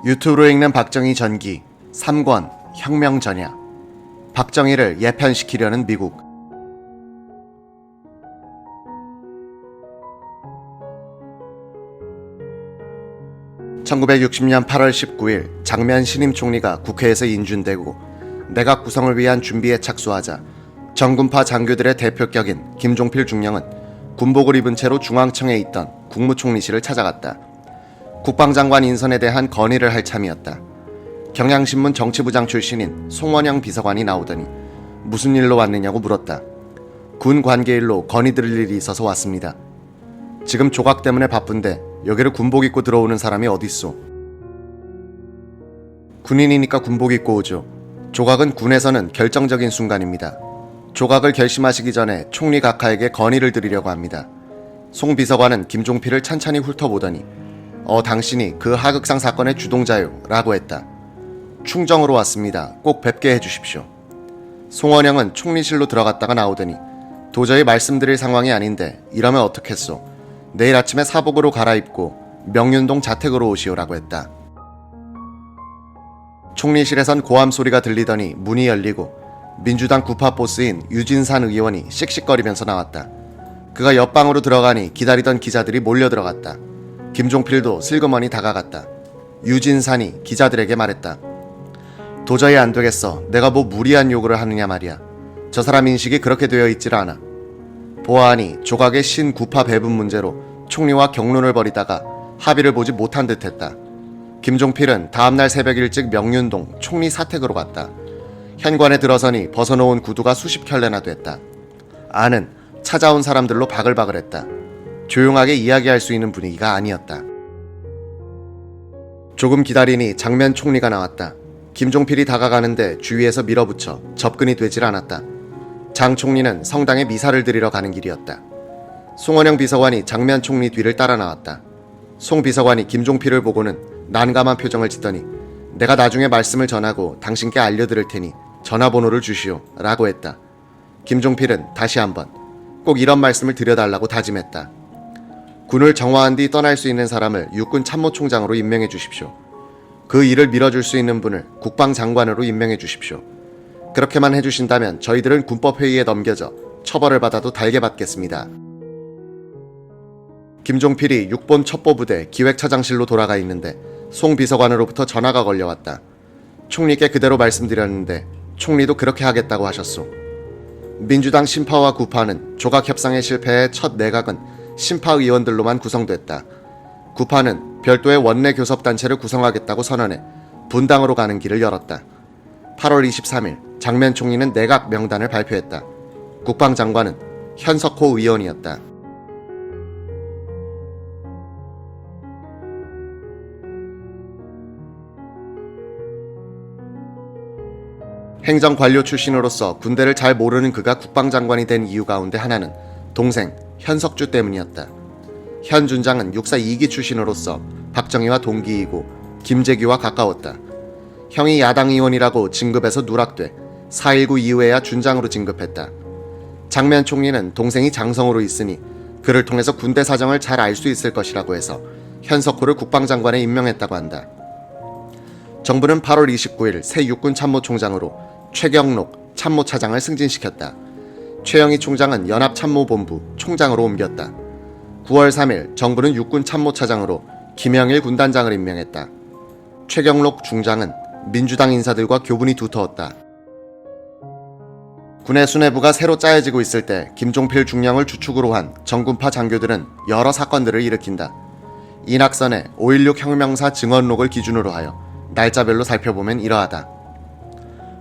유튜브로 읽는 박정희 전기 3권 혁명 전야. 박정희를 예편시키려는 미국. (1960년 8월 19일) 장면 신임 총리가 국회에서 인준되고 내각 구성을 위한 준비에 착수하자 정군파 장교들의 대표격인 김종필 중령은 군복을 입은 채로 중앙청에 있던 국무총리실을 찾아갔다. 국방장관 인선에 대한 건의를 할 참이었다. 경향신문 정치부장 출신인 송원영 비서관이 나오더니 무슨 일로 왔느냐고 물었다. 군 관계일로 건의 드릴 일이 있어서 왔습니다. 지금 조각 때문에 바쁜데 여기를 군복 입고 들어오는 사람이 어딨소? 군인이니까 군복 입고 오죠. 조각은 군에서는 결정적인 순간입니다. 조각을 결심하시기 전에 총리 각하에게 건의를 드리려고 합니다. 송 비서관은 김종필을 찬찬히 훑어보더니 당신이 그 하극상 사건의 주동자요 라고 했다. 충정으로 왔습니다. 꼭 뵙게 해주십시오. 송원영은 총리실로 들어갔다가 나오더니 도저히 말씀드릴 상황이 아닌데 이러면 어떻겠소? 내일 아침에 사복으로 갈아입고 명륜동 자택으로 오시오라고 했다. 총리실에선 고함 소리가 들리더니 문이 열리고 민주당 구파 보스인 유진산 의원이 씩씩거리면서 나왔다. 그가 옆방으로 들어가니 기다리던 기자들이 몰려 들어갔다. 김종필도 슬그머니 다가갔다. 유진산이 기자들에게 말했다. 도저히 안 되겠어. 내가 뭐 무리한 요구를 하느냐 말이야. 저 사람 인식이 그렇게 되어 있질 않아. 보아하니 조각의 신구파 배분 문제로 총리와 격론을 벌이다가 합의를 보지 못한 듯했다. 김종필은 다음날 새벽 일찍 명륜동 총리 사택으로 갔다. 현관에 들어서니 벗어놓은 구두가 수십 켤레나 됐다. 안은 찾아온 사람들로 바글바글했다. 조용하게 이야기할 수 있는 분위기가 아니었다. 조금 기다리니 장면 총리가 나왔다. 김종필이 다가가는데 주위에서 밀어붙여 접근이 되질 않았다. 장 총리는 성당에 미사를 드리러 가는 길이었다. 송원영 비서관이 장면 총리 뒤를 따라 나왔다. 송 비서관이 김종필을 보고는 난감한 표정을 짓더니 내가 나중에 말씀을 전하고 당신께 알려드릴 테니 전화번호를 주시오 라고 했다. 김종필은 다시 한번 꼭 이런 말씀을 드려달라고 다짐했다. 군을 정화한 뒤 떠날 수 있는 사람을 육군 참모총장으로 임명해 주십시오. 그 일을 밀어줄 수 있는 분을 국방장관으로 임명해 주십시오. 그렇게만 해주신다면 저희들은 군법회의에 넘겨져 처벌을 받아도 달게 받겠습니다. 김종필이 6본 첩보부대 기획차장실로 돌아가 있는데 송 비서관으로부터 전화가 걸려왔다. 총리께 그대로 말씀드렸는데 총리도 그렇게 하겠다고 하셨소. 민주당 신파와 구파는 조각 협상에 실패해 첫 내각은 신파 의원들로만 구성됐다. 구파는 별도의 원내 교섭단체를 구성하겠다고 선언해 분당으로 가는 길을 열었다. 8월 23일 장면 총리는 내각 명단을 발표했다. 국방장관은 현석호 의원이었다. 행정관료 출신으로서 군대를 잘 모르는 그가 국방장관이 된 이유 가운데 하나는 동생 현석주 때문이었다. 현 준장은 육사 2기 출신으로서 박정희와 동기이고 김재규와 가까웠다. 형이 야당 의원이라고 진급해서 누락돼 4.19 이후에야 준장으로 진급했다. 장면 총리는 동생이 장성으로 있으니 그를 통해서 군대 사정을 잘 알 수 있을 것이라고 해서 현석호를 국방장관에 임명했다고 한다. 정부는 8월 29일 새 육군 참모총장으로 최경록 참모차장을 승진시켰다. 최영희 총장은 연합참모본부 총장으로 옮겼다. 9월 3일 정부는 육군 참모차장으로 김영일 군단장을 임명했다. 최경록 중장은 민주당 인사들과 교분이 두터웠다. 군의 수뇌부가 새로 짜여지고 있을 때 김종필 중령을 주축으로 한 정군파 장교들은 여러 사건들을 일으킨다. 이 낙선에 5.16 혁명사 증언록을 기준으로 하여 날짜별로 살펴보면 이러하다.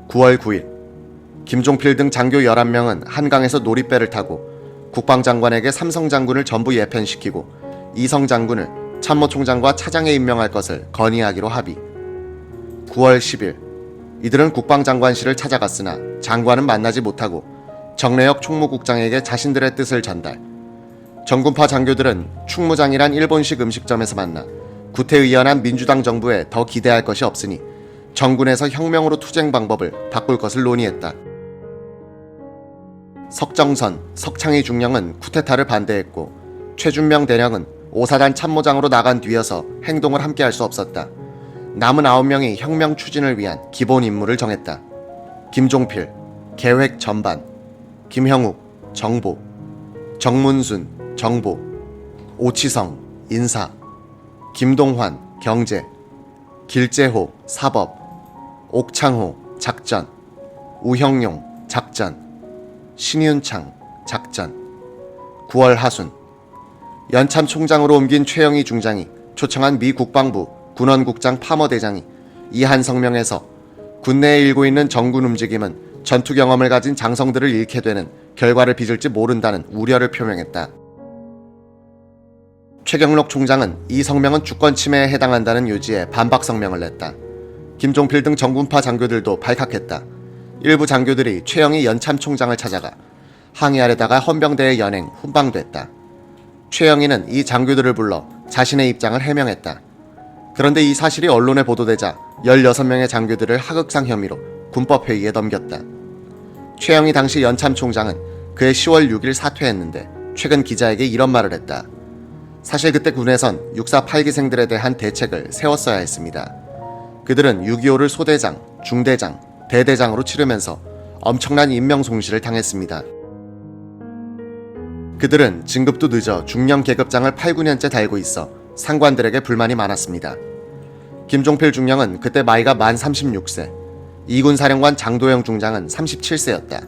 9월 9일 김종필 등 장교 11명은 한강에서 놀이배를 타고 국방장관에게 삼성 장군을 전부 예편시키고 이성 장군을 참모총장과 차장에 임명할 것을 건의하기로 합의. 9월 10일 이들은 국방장관실을 찾아갔으나 장관은 만나지 못하고 정래혁 총무국장에게 자신들의 뜻을 전달. 정군파 장교들은 충무장이란 일본식 음식점에서 만나 구태의연한 민주당 정부에 더 기대할 것이 없으니 정군에서 혁명으로 투쟁 방법을 바꿀 것을 논의했다. 석정선, 석창희 중령은 쿠데타를 반대했고 최준명 대령은 5사단 참모장으로 나간 뒤여서 행동을 함께할 수 없었다. 남은 9명이 혁명 추진을 위한 기본 임무를 정했다. 김종필, 계획 전반, 김형욱, 정보, 정문순, 정보, 오치성, 인사, 김동환, 경제, 길재호, 사법, 옥창호, 작전, 우형용, 작전, 신윤창, 작전. 9월 하순, 연참 총장으로 옮긴 최영희 중장이 초청한 미 국방부 군원국장 파머대장이 이한 성명에서 군내에 일고 있는 정군 움직임은 전투 경험을 가진 장성들을 잃게 되는 결과를 빚을지 모른다는 우려를 표명했다. 최경록 총장은 이 성명은 주권 침해에 해당한다는 요지에 반박 성명을 냈다. 김종필 등 정군파 장교들도 발칵했다. 일부 장교들이 최영희 연참 총장을 찾아가 항의하려다가 헌병대에 연행 훈방됐다. 최영희는 이 장교들을 불러 자신의 입장을 해명했다. 그런데 이 사실이 언론에 보도되자 16명의 장교들을 하극상 혐의로 군법회의에 넘겼다. 최영희 당시 연참 총장은 그해 10월 6일 사퇴했는데 최근 기자에게 이런 말을 했다. 사실 그때 군에선 육사 8기생들에 대한 대책을 세웠어야 했습니다. 그들은 6.25를 소대장, 중대장, 대대장으로 치르면서 엄청난 인명 손실을 당했습니다. 그들은 진급도 늦어 중령 계급장을 8, 9년째 달고 있어 상관들에게 불만이 많았습니다. 김종필 중령은 그때 나이가 만 36세, 이군 사령관 장도영 중장은 37세였다.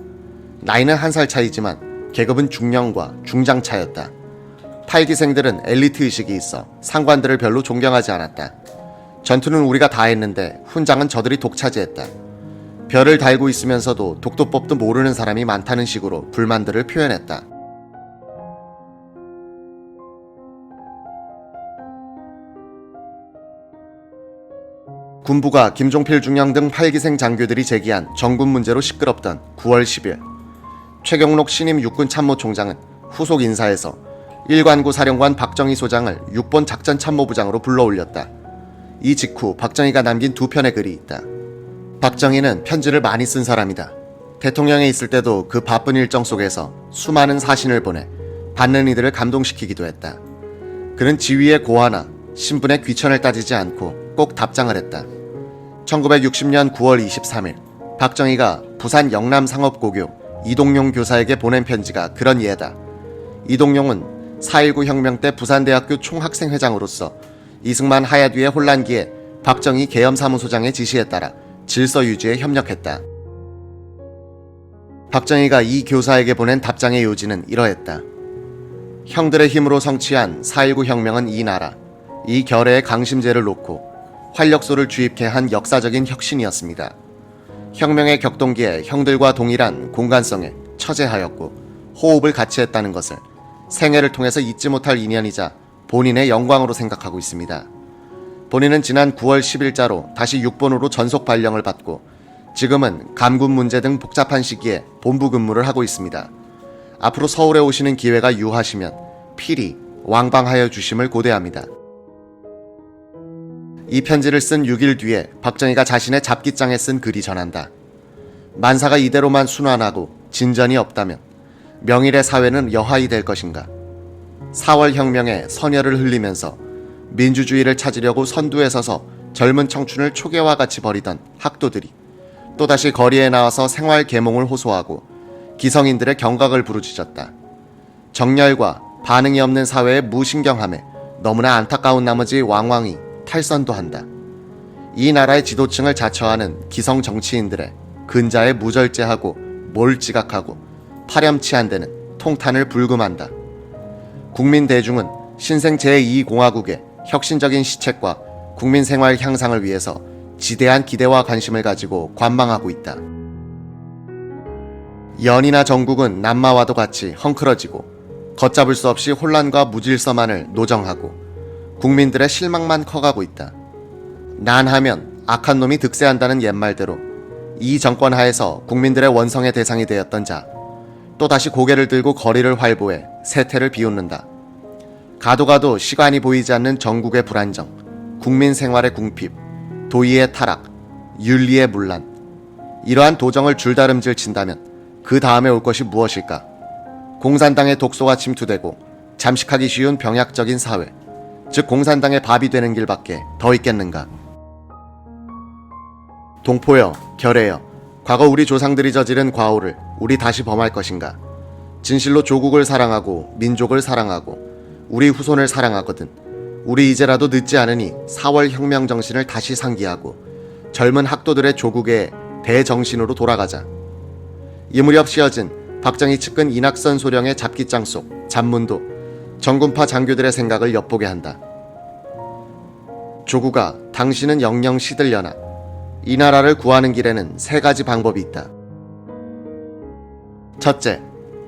나이는 한 살 차이지만 계급은 중령과 중장 차였다. 8기생들은 엘리트 의식이 있어 상관들을 별로 존경하지 않았다. 전투는 우리가 다 했는데 훈장은 저들이 독차지했다. 별을 달고 있으면서도 독도법도 모르는 사람이 많다는 식으로 불만들을 표현했다. 군부가 김종필 중령 등 8기생 장교들이 제기한 정군 문제로 시끄럽던 9월 10일 최경록 신임 육군참모총장은 후속 인사에서 일관구 사령관 박정희 소장을 6본 작전참모부장으로 불러올렸다. 이 직후 박정희가 남긴 2편의 글이 있다. 박정희는 편지를 많이 쓴 사람이다. 대통령에 있을 때도 그 바쁜 일정 속에서 수많은 사신을 보내 받는 이들을 감동시키기도 했다. 그는 지위의 고하나 신분의 귀천을 따지지 않고 꼭 답장을 했다. 1960년 9월 23일 박정희가 부산 영남상업고교 이동용 교사에게 보낸 편지가 그런 예다. 이동용은 4.19 혁명 때 부산대학교 총학생회장으로서 이승만 하야 뒤의 혼란기에 박정희 계엄사무소장의 지시에 따라 질서 유지에 협력했다. 박정희가 이 교사에게 보낸 답장의 요지는 이러했다. 형들의 힘으로 성취한 4.19 혁명은 이 나라, 이 결의의 강심제를 놓고 활력소를 주입케 한 역사적인 혁신이었습니다. 혁명의 격동기에 형들과 동일한 공간성에 처재하였고 호흡을 같이 했다는 것을 생애를 통해서 잊지 못할 인연이자 본인의 영광으로 생각하고 있습니다. 본인은 지난 9월 10일자로 다시 6본으로 전속 발령을 받고 지금은 감군 문제 등 복잡한 시기에 본부 근무를 하고 있습니다. 앞으로 서울에 오시는 기회가 유하시면 필히 왕방하여 주심을 고대합니다. 이 편지를 쓴 6일 뒤에 박정희가 자신의 잡기장에 쓴 글이 전한다. 만사가 이대로만 순환하고 진전이 없다면 명일의 사회는 여하이 될 것인가. 4월 혁명에 선열을 흘리면서 민주주의를 찾으려고 선두에 서서 젊은 청춘을 초계와 같이 버리던 학도들이 또다시 거리에 나와서 생활 계몽을 호소하고 기성인들의 경각을 부르짖었다. 정열과 반응이 없는 사회의 무신경함에 너무나 안타까운 나머지 왕왕이 탈선도 한다. 이 나라의 지도층을 자처하는 기성 정치인들의 근자에 무절제하고 몰지각하고 파렴치한 데는 통탄을 불금한다. 국민 대중은 신생 제2공화국의 혁신적인 시책과 국민 생활 향상을 위해서 지대한 기대와 관심을 가지고 관망하고 있다. 연이나 전국은 남마와도 같이 헝클어지고 걷잡을 수 없이 혼란과 무질서만을 노정하고 국민들의 실망만 커가고 있다. 난하면 악한 놈이 득세한다는 옛말대로 이 정권 하에서 국민들의 원성의 대상이 되었던 자 또다시 고개를 들고 거리를 활보해 세태를 비웃는다. 가도 시간이 보이지 않는 전국의 불안정, 국민 생활의 궁핍, 도의의 타락, 윤리의 문란. 이러한 도정을 줄다름질 친다면 그 다음에 올 것이 무엇일까? 공산당의 독소가 침투되고 잠식하기 쉬운 병약적인 사회, 즉 공산당의 밥이 되는 길밖에 더 있겠는가? 동포여, 결애여, 과거 우리 조상들이 저지른 과오를 우리 다시 범할 것인가? 진실로 조국을 사랑하고 민족을 사랑하고 우리 후손을 사랑하거든 우리 이제라도 늦지 않으니 4월 혁명 정신을 다시 상기하고 젊은 학도들의 조국의 대정신으로 돌아가자. 이 무렵 씌어진 박정희 측근 이낙선 소령의 잡기장 속 잡문도 정군파 장교들의 생각을 엿보게 한다. 조국아, 당신은 영영 시들려나 이 나라를 구하는 길에는 3가지 방법이 있다. 첫째,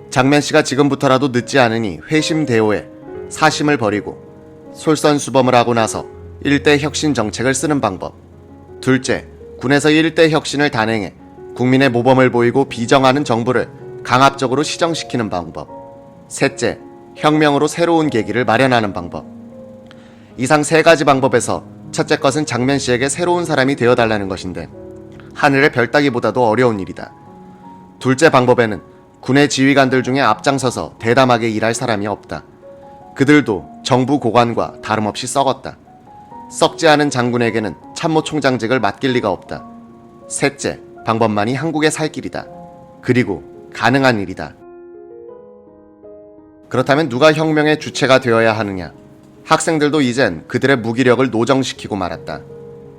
장면씨가 지금부터라도 늦지 않으니 회심대오에 사심을 버리고 솔선수범을 하고 나서 일대 혁신 정책을 쓰는 방법. 둘째, 군에서 일대 혁신을 단행해 국민의 모범을 보이고 비정하는 정부를 강압적으로 시정시키는 방법. 셋째, 혁명으로 새로운 계기를 마련하는 방법. 이상 3가지 방법에서 첫째 것은 장면씨에게 새로운 사람이 되어달라는 것인데 하늘의 별 따기보다도 어려운 일이다. 둘째 방법에는 군의 지휘관들 중에 앞장서서 대담하게 일할 사람이 없다. 그들도 정부 고관과 다름없이 썩었다. 썩지 않은 장군에게는 참모총장직을 맡길 리가 없다. 셋째 방법만이 한국의 살 길이다. 그리고 가능한 일이다. 그렇다면 누가 혁명의 주체가 되어야 하느냐? 학생들도 이젠 그들의 무기력을 노정시키고 말았다.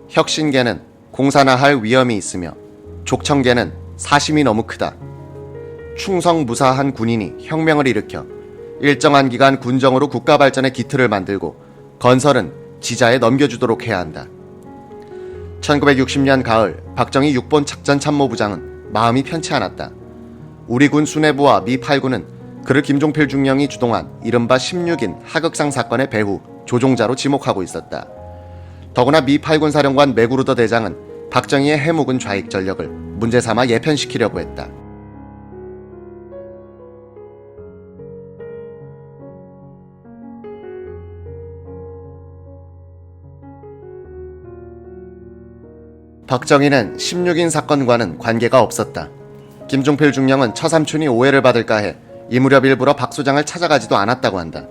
혁신계는 공산화할 위험이 있으며 족청계는 사심이 너무 크다. 충성무사한 군인이 혁명을 일으켜 일정한 기간 군정으로 국가 발전의 기틀을 만들고 건설은 지자에 넘겨주도록 해야 한다. 1960년 가을 박정희 6본 작전참모부장은 마음이 편치 않았다. 우리 군 수뇌부와 미 8군은 그를 김종필 중령이 주동한 이른바 16인 하극상 사건의 배후 조종자로 지목하고 있었다. 더구나 미 8군 사령관 메구르더 대장은 박정희의 해묵은 좌익 전력을 문제 삼아 예편시키려고 했다. 박정희는 16인 사건과는 관계가 없었다. 김종필 중령은 처삼촌이 오해를 받을까 해 이 무렵 일부러 박 소장을 찾아가지도 않았다고 한다.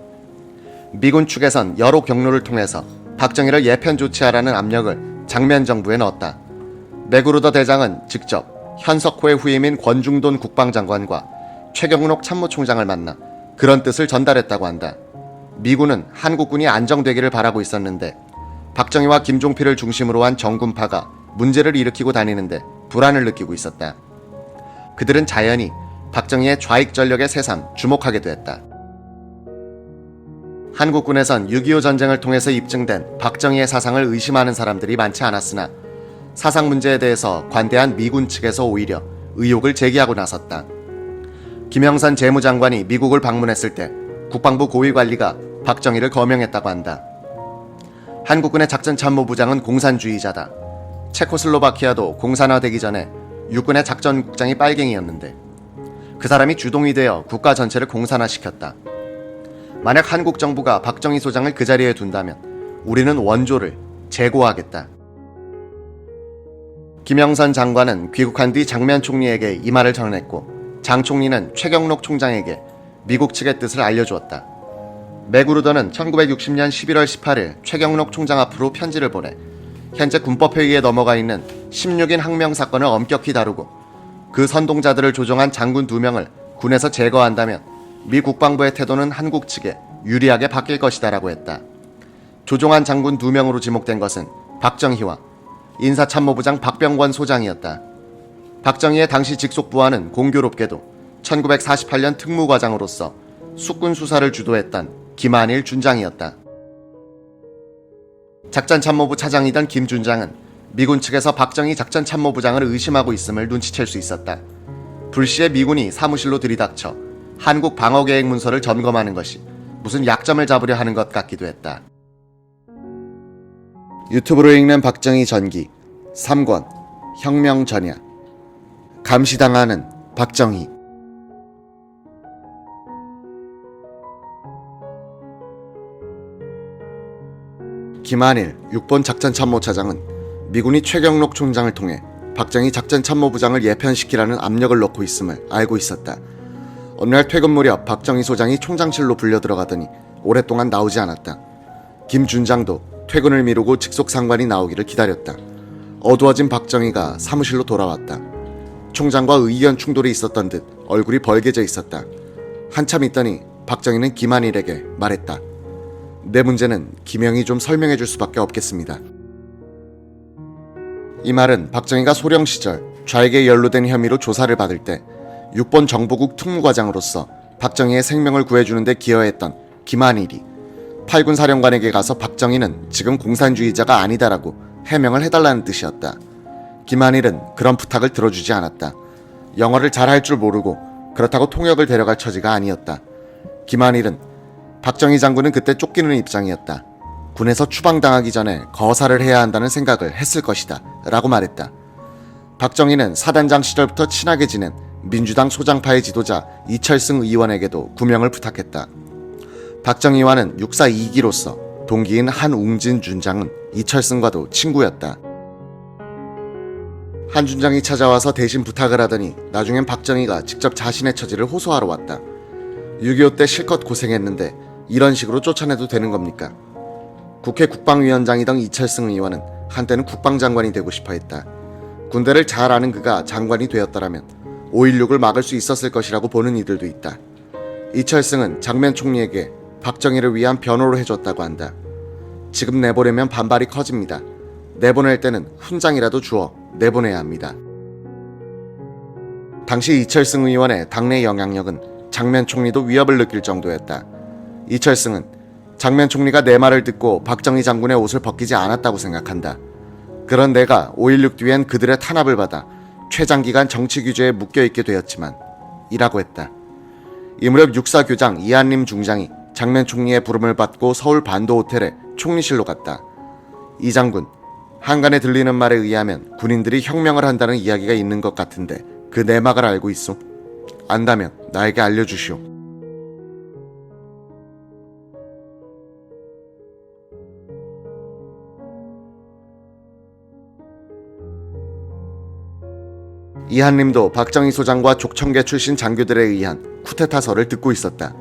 미군 측에선 여러 경로를 통해서 박정희를 예편 조치하라는 압력을 장면 정부에 넣었다. 메구르더 대장은 직접 현석호의 후임인 권중돈 국방장관과 최경록 참모총장을 만나 그런 뜻을 전달했다고 한다. 미군은 한국군이 안정되기를 바라고 있었는데 박정희와 김종필을 중심으로 한 정군파가 문제를 일으키고 다니는데 불안을 느끼고 있었다. 그들은 자연히 박정희의 좌익 전력의 새삼 주목하게 됐다. 한국군에선 6.25 전쟁을 통해서 입증된 박정희의 사상을 의심하는 사람들이 많지 않았으나 사상 문제에 대해서 관대한 미군 측에서 오히려 의혹을 제기하고 나섰다. 김영선 재무장관이 미국을 방문했을 때 국방부 고위관리가 박정희를 거명했다고 한다. 한국군의 작전참모부장은 공산주의자다. 체코슬로바키아도 공산화되기 전에 육군의 작전국장이 빨갱이였는데 그 사람이 주동이 되어 국가 전체를 공산화시켰다. 만약 한국 정부가 박정희 소장을 그 자리에 둔다면 우리는 원조를 재고하겠다. 김영선 장관은 귀국한 뒤 장면 총리에게 이 말을 전했고 장 총리는 최경록 총장에게 미국 측의 뜻을 알려주었다. 메구르더는 1960년 11월 18일 최경록 총장 앞으로 편지를 보내 현재 군법회의에 넘어가 있는 16인 항명 사건을 엄격히 다루고 그 선동자들을 조종한 장군 2명을 군에서 제거한다면 미 국방부의 태도는 한국 측에 유리하게 바뀔 것이다라고 했다. 조종한 장군 2명으로 지목된 것은 박정희와 인사참모부장 박병권 소장이었다. 박정희의 당시 직속 부하는 공교롭게도 1948년 특무과장으로서 숙군 수사를 주도했던 김한일 준장이었다. 작전참모부 차장이던 김 준장은 미군 측에서 박정희 작전참모부장을 의심하고 있음을 눈치챌 수 있었다. 불시에 미군이 사무실로 들이닥쳐 한국 방어계획 문서를 점검하는 것이 무슨 약점을 잡으려 하는 것 같기도 했다. 유튜브로 읽는 박정희 전기 3권 혁명 전야 감시당하는 박정희. 김한일 6번 작전참모차장은 미군이 최경록 총장을 통해 박정희 작전참모부장을 예편시키라는 압력을 넣고 있음을 알고 있었다. 어느 날 퇴근 무렵 박정희 소장이 총장실로 불려 들어가더니 오랫동안 나오지 않았다. 김 준장도 퇴근을 미루고 직속 상관이 나오기를 기다렸다. 어두워진 박정희가 사무실로 돌아왔다. 총장과 의견 충돌이 있었던 듯 얼굴이 벌개져 있었다. 한참 있더니 박정희는 김한일에게 말했다. 내 문제는 김영이 좀 설명해 줄 수밖에 없겠습니다. 이 말은 박정희가 소령 시절 좌익에 연루된 혐의로 조사를 받을 때 6번 정보국 특무과장으로서 박정희의 생명을 구해주는 데 기여했던 김한일이 8군 사령관에게 가서 박정희는 지금 공산주의자가 아니다라고 해명을 해달라는 뜻이었다. 김한일은 그런 부탁을 들어주지 않았다. 영어를 잘할 줄 모르고 그렇다고 통역을 데려갈 처지가 아니었다. 김한일은 박정희 장군은 그때 쫓기는 입장이었다. 군에서 추방당하기 전에 거사를 해야 한다는 생각을 했을 것이다 라고 말했다. 박정희는 사단장 시절부터 친하게 지낸 민주당 소장파의 지도자 이철승 의원에게도 구명을 부탁했다. 박정희와는 육사 2기로서 동기인 한웅진 준장은 이철승과도 친구였다. 한 준장이 찾아와서 대신 부탁을 하더니 나중엔 박정희가 직접 자신의 처지를 호소하러 왔다. 6.25 때 실컷 고생했는데 이런 식으로 쫓아내도 되는 겁니까? 국회 국방위원장이던 이철승 의원은 한때는 국방장관이 되고 싶어 했다. 군대를 잘 아는 그가 장관이 되었더라면 5.16을 막을 수 있었을 것이라고 보는 이들도 있다. 이철승은 장면 총리에게 박정희를 위한 변호를 해줬다고 한다. 지금 내보내면 반발이 커집니다. 내보낼 때는 훈장이라도 주어 내보내야 합니다. 당시 이철승 의원의 당내 영향력은 장면 총리도 위협을 느낄 정도였다. 이철승은 장면 총리가 내 말을 듣고 박정희 장군의 옷을 벗기지 않았다고 생각한다. 그런 내가 5.16 뒤엔 그들의 탄압을 받아 최장기간 정치 규제에 묶여있게 되었지만 이라고 했다. 이 무렵 육사교장 이한림 중장이 장면 총리의 부름을 받고 서울 반도 호텔에 총리실로 갔다. 이 장군, 한간에 들리는 말에 의하면 군인들이 혁명을 한다는 이야기가 있는 것 같은데 그 내막을 알고 있소? 안다면 나에게 알려주시오. 이한림도 박정희 소장과 족청계 출신 장교들에 의한 쿠데타설을 듣고 있었다.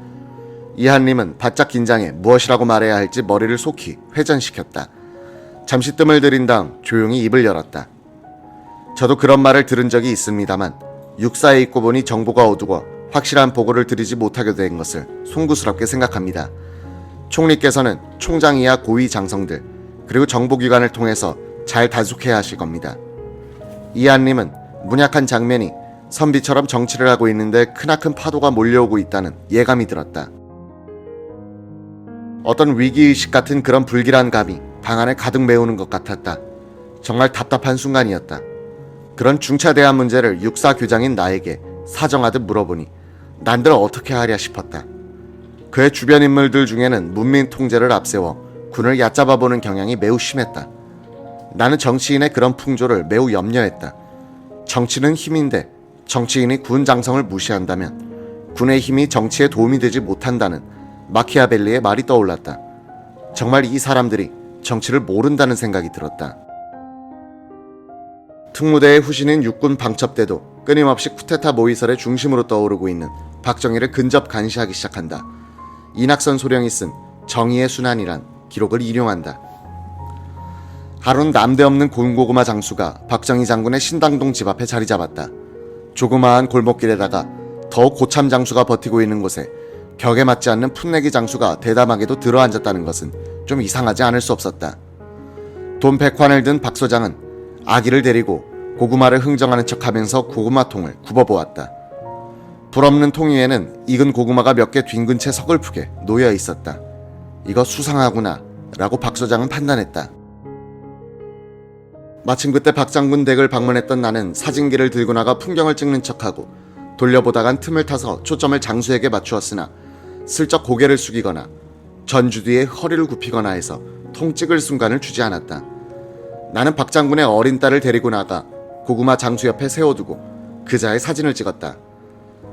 이한림은 바짝 긴장해 무엇이라고 말해야 할지 머리를 속히 회전시켰다. 잠시 뜸을 들인 다음 조용히 입을 열었다. 저도 그런 말을 들은 적이 있습니다만 육사에 있고 보니 정보가 어두워 확실한 보고를 드리지 못하게 된 것을 송구스럽게 생각합니다. 총리께서는 총장 이하 고위 장성들 그리고 정보기관을 통해서 잘 단속해야 하실 겁니다. 이한림은 문약한 장면이 선비처럼 정치를 하고 있는데 크나큰 파도가 몰려오고 있다는 예감이 들었다. 어떤 위기의식 같은 그런 불길한 감이 방 안에 가득 메우는 것 같았다. 정말 답답한 순간이었다. 그런 중차대한 문제를 육사 교장인 나에게 사정하듯 물어보니 난들 어떻게 하랴 싶었다. 그의 주변 인물들 중에는 문민 통제를 앞세워 군을 얕잡아보는 경향이 매우 심했다. 나는 정치인의 그런 풍조를 매우 염려했다. 정치는 힘인데 정치인이 군 장성을 무시한다면 군의 힘이 정치에 도움이 되지 못한다는 마키아벨리의 말이 떠올랐다. 정말 이 사람들이 정치를 모른다는 생각이 들었다. 특무대의 후신인 육군 방첩대도 끊임없이 쿠데타 모의설의 중심으로 떠오르고 있는 박정희를 근접 감시하기 시작한다. 이낙선 소령이 쓴 정의의 순환이란 기록을 인용한다. 하루는 남대없는 곤고구마 장수가 박정희 장군의 신당동 집 앞에 자리 잡았다. 조그마한 골목길에다가 더욱 고참 장수가 버티고 있는 곳에 벽에 맞지 않는 풋내기 장수가 대담하게도 들어앉았다는 것은 좀 이상하지 않을 수 없었다. 돈 100환을 든 박 소장은 아기를 데리고 고구마를 흥정하는 척하면서 고구마통을 굽어보았다. 불없는 통 위에는 익은 고구마가 몇 개 뒹군 채 서글프게 놓여 있었다. 이거 수상하구나 라고 박 소장은 판단했다. 마침 그때 박 장군 댁을 방문했던 나는 사진기를 들고 나가 풍경을 찍는 척하고 돌려보다간 틈을 타서 초점을 장수에게 맞추었으나 슬쩍 고개를 숙이거나 전주 뒤에 허리를 굽히거나 해서 통 찍을 순간을 주지 않았다. 나는 박 장군의 어린 딸을 데리고 나가 고구마 장수 옆에 세워두고 그자의 사진을 찍었다.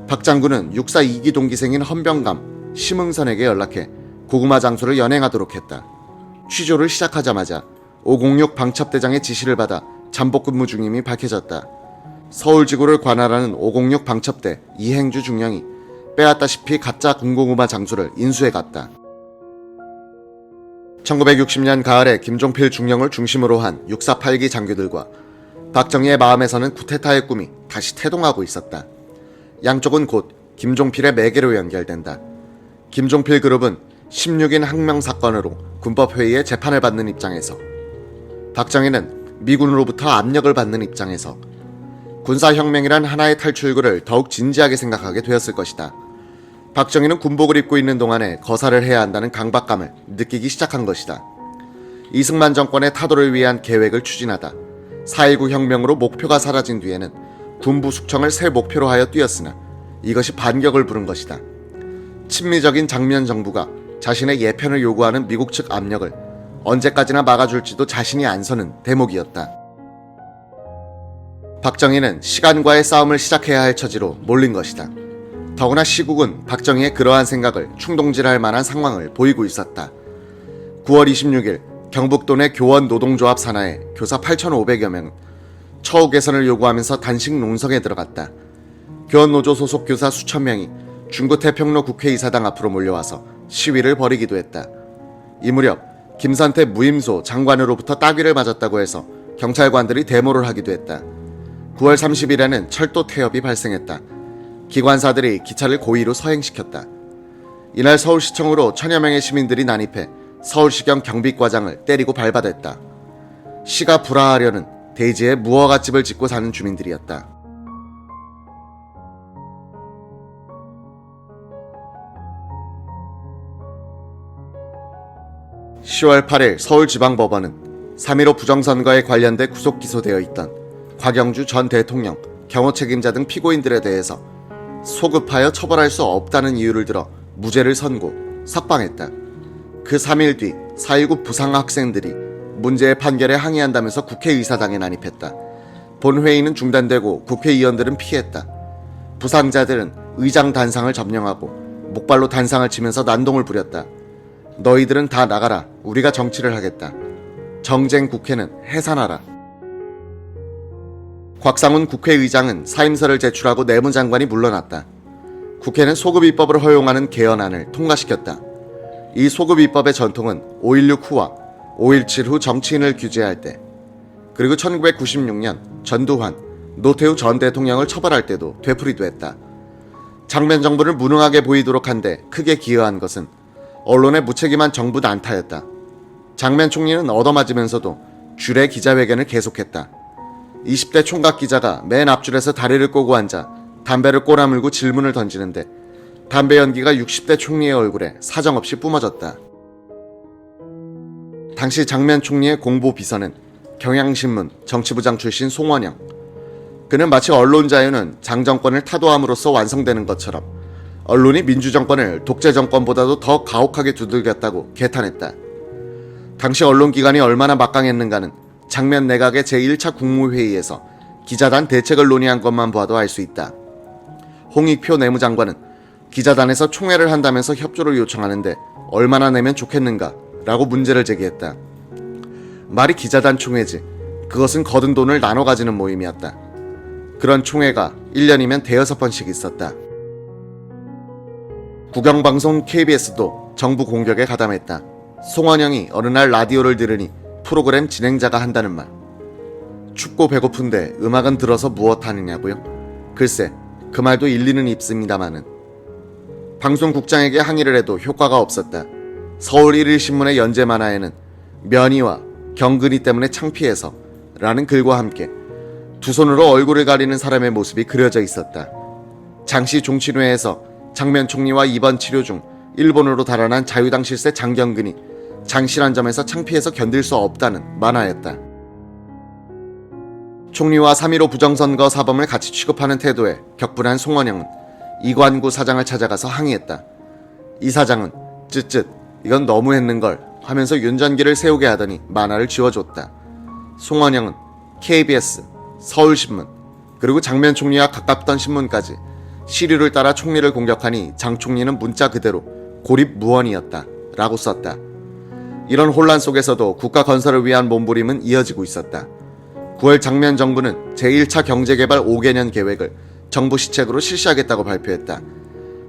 박 장군은 육사 2기 동기생인 헌병감 심흥선에게 연락해 고구마 장수를 연행하도록 했다. 취조를 시작하자마자 506 방첩대장의 지시를 받아 잠복근무 중임이 밝혀졌다. 서울지구를 관할하는 506 방첩대 이행주 중령이 빼앗다시피 가짜 군고구마 장수를 인수해갔다. 1960년 가을에 김종필 중령을 중심으로 한 육사 8기 장교들과 박정희의 마음에서는 쿠데타의 꿈이 다시 태동하고 있었다. 양쪽은 곧 김종필의 매개로 연결된다. 김종필 그룹은 16인 항명 사건으로 군법회의에 재판을 받는 입장에서, 박정희는 미군으로부터 압력을 받는 입장에서 군사혁명이란 하나의 탈출구를 더욱 진지하게 생각하게 되었을 것이다. 박정희는 군복을 입고 있는 동안에 거사를 해야 한다는 강박감을 느끼기 시작한 것이다. 이승만 정권의 타도를 위한 계획을 추진하다 4.19 혁명으로 목표가 사라진 뒤에는 군부 숙청을 새 목표로 하여 뛰었으나 이것이 반격을 부른 것이다. 친미적인 장면 정부가 자신의 예편을 요구하는 미국 측 압력을 언제까지나 막아줄지도 자신이 안 서는 대목이었다. 박정희는 시간과의 싸움을 시작해야 할 처지로 몰린 것이다. 더구나 시국은 박정희의 그러한 생각을 충동질할 만한 상황을 보이고 있었다. 9월 26일 경북도 내 교원 노동조합 산하의 교사 8,500여 명은 처우 개선을 요구하면서 단식 농성에 들어갔다. 교원노조 소속 교사 수천 명이 중구 태평로 국회의사당 앞으로 몰려와서 시위를 벌이기도 했다. 이 무렵 김선태 무임소 장관으로부터 따귀를 맞았다고 해서 경찰관들이 데모를 하기도 했다. 9월 30일에는 철도 태엽이 발생했다. 기관사들이 기차를 고의로 서행시켰다. 이날 서울시청으로 천여 명의 시민들이 난입해 서울시경 경비과장을 때리고 밟아댔다. 시가 불화하려는 대지에 무허가집을 짓고 사는 주민들이었다. 10월 8일 서울지방법원은 3.15 부정선거에 관련돼 구속 기소되어 있던 곽영주 전 대통령, 경호 책임자 등 피고인들에 대해서 소급하여 처벌할 수 없다는 이유를 들어 무죄를 선고, 석방했다. 그 3일 뒤 4.19 부상 학생들이 문제의 판결에 항의한다면서 국회의사당에 난입했다. 본회의는 중단되고 국회의원들은 피했다. 부상자들은 의장 단상을 점령하고 목발로 단상을 치면서 난동을 부렸다. 너희들은 다 나가라. 우리가 정치를 하겠다. 정쟁 국회는 해산하라. 곽상훈 국회의장은 사임서를 제출하고 내무장관이 물러났다. 국회는 소급입법을 허용하는 개헌안을 통과시켰다. 이 소급입법의 전통은 5.16 후와 5.17 후 정치인을 규제할 때, 그리고 1996년 전두환, 노태우 전 대통령을 처벌할 때도 되풀이됐다. 장면 정부를 무능하게 보이도록 한데 크게 기여한 것은 언론의 무책임한 정부 난타였다. 장면 총리는 얻어맞으면서도 줄의 기자회견을 계속했다. 20대 총각 기자가 맨 앞줄에서 다리를 꼬고 앉아 담배를 꼬라물고 질문을 던지는데 담배 연기가 60대 총리의 얼굴에 사정없이 뿜어졌다. 당시 장면 총리의 공보 비서는 경향신문 정치부장 출신 송원영. 그는 마치 언론 자유는 장정권을 타도함으로써 완성되는 것처럼 언론이 민주정권을 독재정권보다도 더 가혹하게 두들겼다고 개탄했다. 당시 언론기관이 얼마나 막강했는가는 장면 내각의 제1차 국무회의에서 기자단 대책을 논의한 것만 봐도 알 수 있다. 홍익표 내무장관은 기자단에서 총회를 한다면서 협조를 요청하는데 얼마나 내면 좋겠는가 라고 문제를 제기했다. 말이 기자단 총회지, 그것은 거둔 돈을 나눠 가지는 모임이었다. 그런 총회가 1년이면 대여섯 번씩 있었다. 국영방송 KBS도 정부 공격에 가담했다. 송원영이 어느 날 라디오를 들으니 프로그램 진행자가 한다는 말. 춥고 배고픈데 음악은 들어서 무엇 하느냐고요? 글쎄, 그 말도 일리는 있습니다마는. 방송국장에게 항의를 해도 효과가 없었다. 서울 1일신문의 연재 만화에는 면이와 경근이 때문에 창피해서 라는 글과 함께 두 손으로 얼굴을 가리는 사람의 모습이 그려져 있었다. 장시 종친회에서 장면 총리와 입원 치료 중 일본으로 달아난 자유당 실세 장경근이 장실한 점에서 창피해서 견딜 수 없다는 만화였다. 총리와 3.15 부정선거 사범을 같이 취급하는 태도에 격분한 송원영은 이관구 사장을 찾아가서 항의했다. 이 사장은 쯧쯧 이건 너무했는걸 하면서 윤전기를 세우게 하더니 만화를 지워줬다. 송원영은 KBS, 서울신문, 그리고 장면 총리와 가깝던 신문까지 시류를 따라 총리를 공격하니 장 총리는 문자 그대로 고립무원이었다 라고 썼다. 이런 혼란 속에서도 국가 건설을 위한 몸부림은 이어지고 있었다. 9월 장면 정부는 제1차 경제개발 5개년 계획을 정부 시책으로 실시하겠다고 발표했다.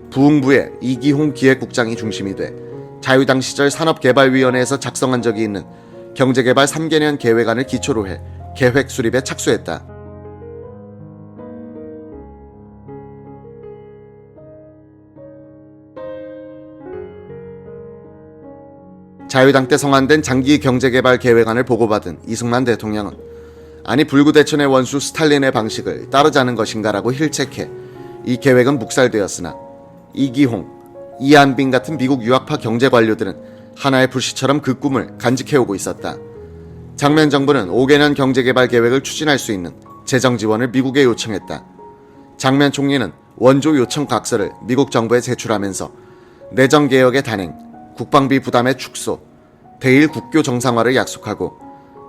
부흥부의 이기홍 기획국장이 중심이 돼 자유당 시절 산업개발위원회에서 작성한 적이 있는 경제개발 3개년 계획안을 기초로 해 계획 수립에 착수했다. 자유당 때 성안된 장기 경제개발 계획안을 보고받은 이승만 대통령은 아니 불구대천의 원수 스탈린의 방식을 따르자는 것인가라고 힐책해 이 계획은 묵살되었으나 이기홍, 이한빈 같은 미국 유학파 경제관료들은 하나의 불씨처럼 그 꿈을 간직해오고 있었다. 장면 정부는 5개년 경제개발 계획을 추진할 수 있는 재정 지원을 미국에 요청했다. 장면 총리는 원조 요청 각서를 미국 정부에 제출하면서 내정개혁의 단행, 국방비 부담의 축소, 대일 국교 정상화를 약속하고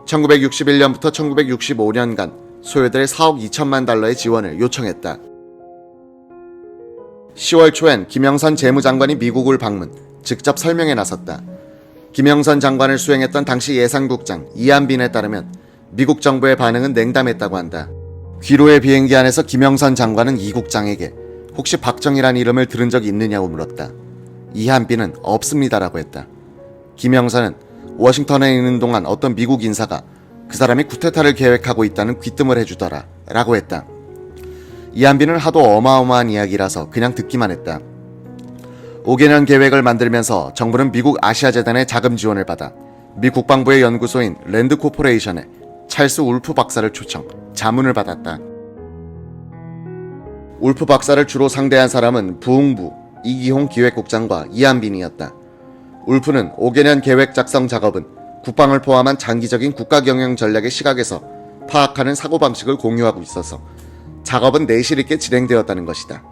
1961년부터 1965년간 소요될 4억 2천만 달러의 지원을 요청했다. 10월 초엔 김영선 재무장관이 미국을 방문, 직접 설명에 나섰다. 김영선 장관을 수행했던 당시 예산국장 이한빈에 따르면 미국 정부의 반응은 냉담했다고 한다. 귀로의 비행기 안에서 김영선 장관은 이 국장에게 혹시 박정희란 이름을 들은 적이 있느냐고 물었다. 이한빈은 없습니다라고 했다. 김영선은 워싱턴에 있는 동안 어떤 미국 인사가 그 사람이 쿠데타를 계획하고 있다는 귀뜸을 해주더라 라고 했다. 이한빈은 하도 어마어마한 이야기라서 그냥 듣기만 했다. 5개년 계획을 만들면서 정부는 미국 아시아재단의 자금 지원을 받아 미 국방부의 연구소인 랜드 코퍼레이션에 찰스 울프 박사를 초청, 자문을 받았다. 울프 박사를 주로 상대한 사람은 부흥부 이기홍 기획국장과 이한빈이었다. 울프는 5개년 계획 작성 작업은 국방을 포함한 장기적인 국가 경영 전략의 시각에서 파악하는 사고방식을 공유하고 있어서 작업은 내실 있게 진행되었다는 것이다.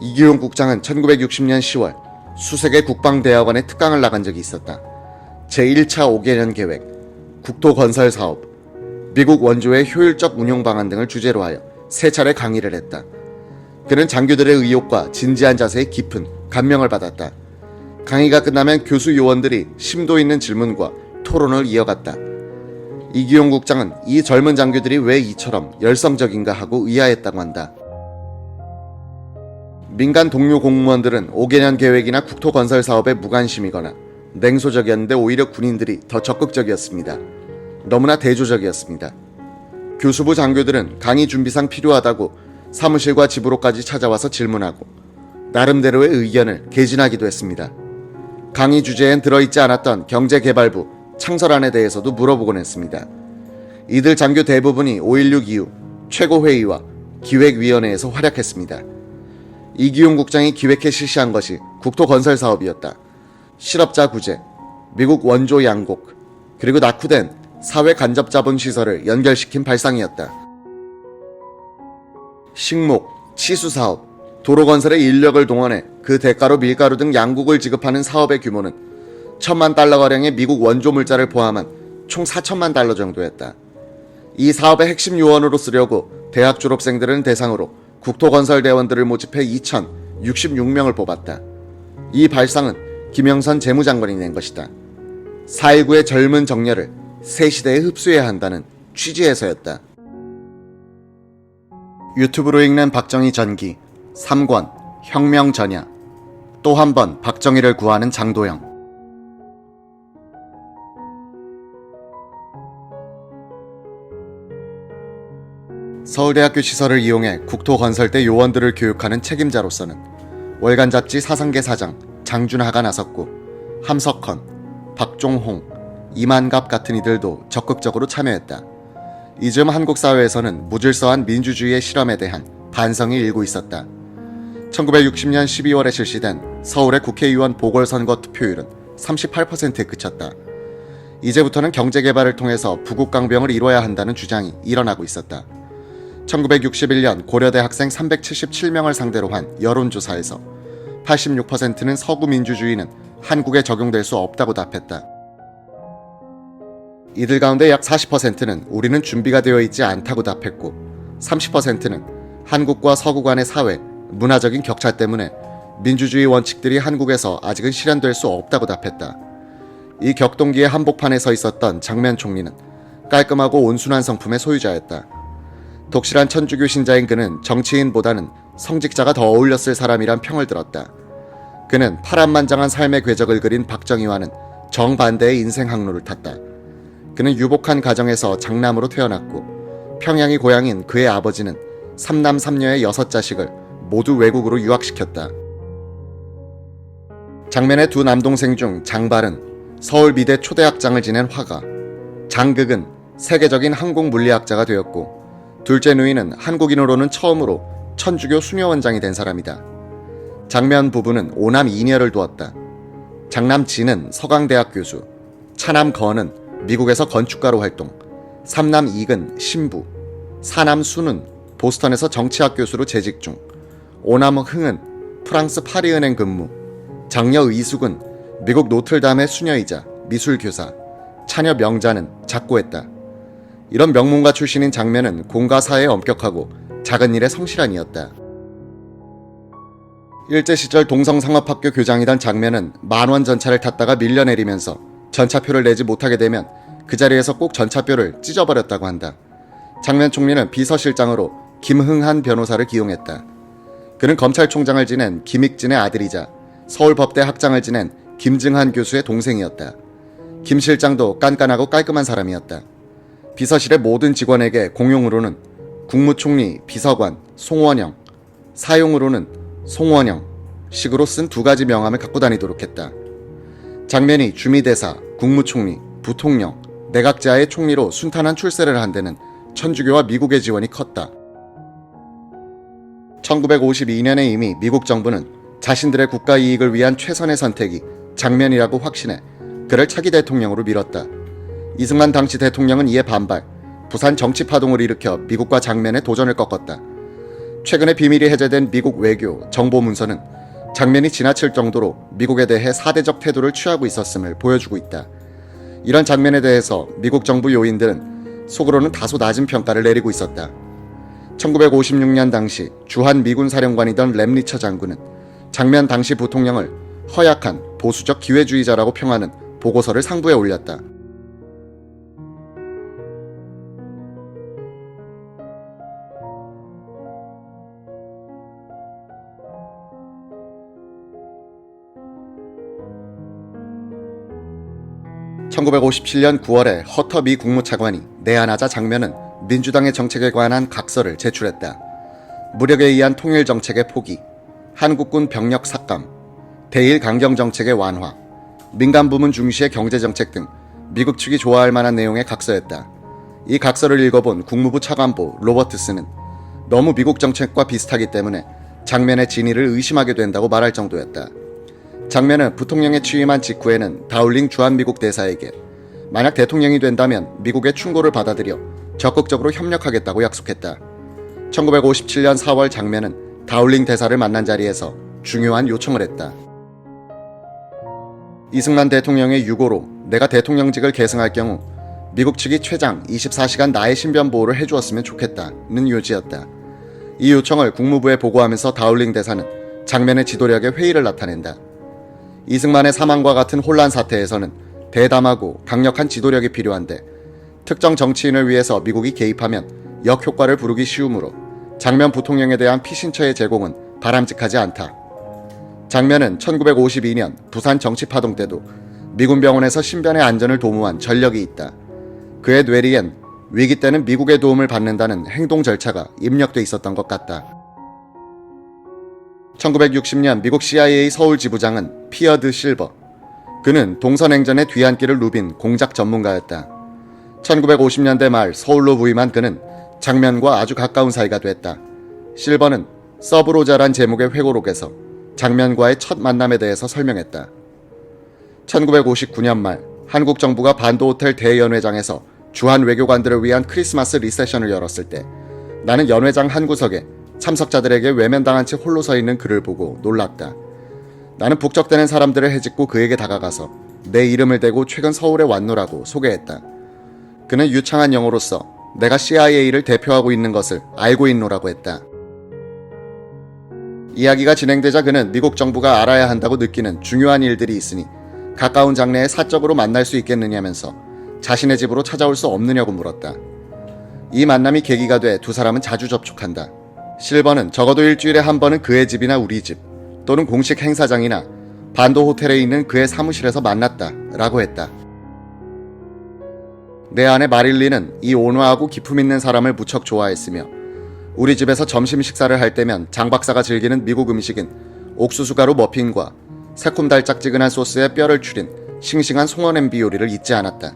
이기용 국장은 1960년 10월 수색의 국방대학원에 특강을 나간 적이 있었다. 제1차 5개년 계획, 국토건설 사업, 미국 원조의 효율적 운용 방안 등을 주제로 하여 3차례 강의를 했다. 그는 장교들의 의욕과 진지한 자세에 깊은 감명을 받았다. 강의가 끝나면 교수 요원들이 심도 있는 질문과 토론을 이어갔다. 이기용 국장은 이 젊은 장교들이 왜 이처럼 열성적인가 하고 의아했다고 한다. 민간 동료 공무원들은 5개년 계획이나 국토건설 사업에 무관심이거나 냉소적이었는데 오히려 군인들이 더 적극적이었습니다. 너무나 대조적이었습니다. 교수부 장교들은 강의 준비상 필요하다고 사무실과 집으로까지 찾아와서 질문하고 나름대로의 의견을 개진하기도 했습니다. 강의 주제엔 들어있지 않았던 경제개발부 창설안에 대해서도 물어보곤 했습니다. 이들 장교 대부분이 5.16 이후 최고회의와 기획위원회에서 활약했습니다. 이기용 국장이 기획해 실시한 것이 국토건설 사업이었다. 실업자 구제, 미국 원조 양곡, 그리고 낙후된 사회 간접 자본 시설을 연결시킨 발상이었다. 식목, 치수 사업, 도로 건설에 인력을 동원해 그 대가로 밀가루 등 양국을 지급하는 사업의 규모는 1,000만 달러가량의 미국 원조 물자를 포함한 총 4천만 달러 정도였다. 이 사업의 핵심 요원으로 쓰려고 대학 졸업생들은 대상으로 국토건설대원들을 모집해 2,066명을 뽑았다. 이 발상은 김영선 재무장관이 낸 것이다. 4.19의 젊은 정열을 새 시대에 흡수해야 한다는 취지에서였다. 유튜브로 읽는 박정희 전기 3권 혁명 전야, 또 한 번 박정희를 구하는 장도영. 서울대학교 시설을 이용해 국토건설대 요원들을 교육하는 책임자로서는 월간 잡지 사상계 사장 장준하가 나섰고 함석헌, 박종홍, 이만갑 같은 이들도 적극적으로 참여했다. 이즘 한국 사회에서는 무질서한 민주주의의 실험에 대한 반성이 일고 있었다. 1960년 12월에 실시된 서울의 국회의원 보궐선거 투표율은 38%에 그쳤다. 이제부터는 경제개발을 통해서 부국강병을 이뤄야 한다는 주장이 일어나고 있었다. 1961년 고려대 학생 377명을 상대로 한 여론조사에서 86%는 서구 민주주의는 한국에 적용될 수 없다고 답했다. 이들 가운데 약 40%는 우리는 준비가 되어 있지 않다고 답했고 30%는 한국과 서구 간의 사회, 문화적인 격차 때문에 민주주의 원칙들이 한국에서 아직은 실현될 수 없다고 답했다. 이 격동기의 한복판에 서 있었던 장면 총리는 깔끔하고 온순한 성품의 소유자였다. 독실한 천주교 신자인 그는 정치인보다는 성직자가 더 어울렸을 사람이란 평을 들었다. 그는 파란만장한 삶의 궤적을 그린 박정희와는 정반대의 인생 항로를 탔다. 그는 유복한 가정에서 장남으로 태어났고 평양이 고향인 그의 아버지는 3남 3녀의 6자식을 모두 외국으로 유학시켰다. 장면의 두 남동생 중 장발은 서울미대 초대학장을 지낸 화가, 장극은 세계적인 항공물리학자가 되었고 둘째 누이는 한국인으로는 처음으로 천주교 수녀원장이 된 사람이다. 장면 부부는 5남 2녀를 두었다. 장남 진은 서강대학 교수, 차남 건은 미국에서 건축가로 활동, 삼남 익은 신부, 사남 순은 보스턴에서 정치학 교수로 재직 중, 오남 흥은 프랑스 파리은행 근무, 장녀 이숙은 미국 노틀담의 수녀이자 미술교사, 차녀 명자는 작고했다. 이런 명문가 출신인 장면은 공과 사회에 엄격하고 작은 일에 성실한 이였다. 일제시절 동성상업학교 교장이던 장면은 만원 전차를 탔다가 밀려내리면서 전차표를 내지 못하게 되면 그 자리에서 꼭 전차표를 찢어버렸다고 한다. 장면 총리는 비서실장으로 김흥한 변호사를 기용했다. 그는 검찰총장을 지낸 김익진의 아들이자 서울법대 학장을 지낸 김증한 교수의 동생이었다. 김 실장도 깐깐하고 깔끔한 사람이었다. 비서실의 모든 직원에게 공용으로는 국무총리, 비서관, 송원영, 사용으로는 송원영 식으로 쓴 2가지 명함을 갖고 다니도록 했다. 장면이 주미대사, 국무총리, 부통령, 내각제하의 총리로 순탄한 출세를 한 데는 천주교와 미국의 지원이 컸다. 1952년에 이미 미국 정부는 자신들의 국가 이익을 위한 최선의 선택이 장면이라고 확신해 그를 차기 대통령으로 밀었다. 이승만 당시 대통령은 이에 반발, 부산 정치파동을 일으켜 미국과 장면의 도전을 꺾었다. 최근에 비밀이 해제된 미국 외교, 정보문서는 장면이 지나칠 정도로 미국에 대해 사대적 태도를 취하고 있었음을 보여주고 있다. 이런 장면에 대해서 미국 정부 요인들은 속으로는 다소 낮은 평가를 내리고 있었다. 1956년 당시 주한 미군 사령관이던 램리처 장군은 장면 당시 부통령을 허약한 보수적 기회주의자라고 평하는 보고서를 상부에 올렸다. (1957년 9월에) 허터 미 국무차관이 내한하자 장면은 민주당의 정책에 관한 각서를 제출했다. 무력에 의한 통일 정책의 포기, 한국군 병력 삭감, 대일 강경 정책의 완화, 민간 부문 중시의 경제 정책 등 미국 측이 좋아할 만한 내용의 각서였다. 이 각서를 읽어본 국무부 차관보 로버트스는 너무 미국 정책과 비슷하기 때문에 장면의 진위를 의심하게 된다고 말할 정도였다. 장면은 부통령에 취임한 직후에는 다울링 주한미국 대사에게 만약 대통령이 된다면 미국의 충고를 받아들여 적극적으로 협력하겠다고 약속했다. 1957년 4월 장면은 다울링 대사를 만난 자리에서 중요한 요청을 했다. 이승만 대통령의 유고로 내가 대통령직을 계승할 경우 미국 측이 최장 24시간 나의 신변 보호를 해주었으면 좋겠다는 요지였다. 이 요청을 국무부에 보고하면서 다울링 대사는 장면의 지도력에 회의를 나타낸다. 이승만의 사망과 같은 혼란 사태에서는 대담하고 강력한 지도력이 필요한데 특정 정치인을 위해서 미국이 개입하면 역효과를 부르기 쉬우므로 장면 부통령에 대한 피신처의 제공은 바람직하지 않다. 장면은 1952년 부산 정치파동 때도 미군 병원에서 신변의 안전을 도모한 전력이 있다. 그의 뇌리엔 위기 때는 미국의 도움을 받는다는 행동 절차가 입력돼 있었던 것 같다. 1960년 미국 CIA 서울 지부장은 피어드 실버. 그는 동서냉전의 뒤안길을 누빈 공작 전문가였다. 1950년대 말 서울로 부임한 그는 장면과 아주 가까운 사이가 됐다. 실버는 서브로자란 제목의 회고록에서 장면과의 첫 만남에 대해서 설명했다. 1959년 말 한국 정부가 반도호텔 대연회장에서 주한 외교관들을 위한 크리스마스 리세션을 열었을 때 나는 연회장 한 구석에 참석자들에게 외면당한 채 홀로 서 있는 그를 보고 놀랐다. 나는 북적대는 사람들을 헤집고 그에게 다가가서 내 이름을 대고 최근 서울에 왔노라고 소개했다. 그는 유창한 영어로서 내가 CIA를 대표하고 있는 것을 알고 있노라고 했다. 이야기가 진행되자 그는 미국 정부가 알아야 한다고 느끼는 중요한 일들이 있으니 가까운 장래에 사적으로 만날 수 있겠느냐면서 자신의 집으로 찾아올 수 없느냐고 물었다. 이 만남이 계기가 돼 두 사람은 자주 접촉한다. 실버는 적어도 일주일에 한 번은 그의 집이나 우리 집 또는 공식 행사장이나 반도 호텔에 있는 그의 사무실에서 만났다 라고 했다. 내 아내 마릴리는 이 온화하고 기품 있는 사람을 무척 좋아했으며 우리 집에서 점심 식사를 할 때면 장 박사가 즐기는 미국 음식인 옥수수가루 머핀과 새콤달짝지근한 소스에 뼈를 추린 싱싱한 송어 냄비 요리를 잊지 않았다.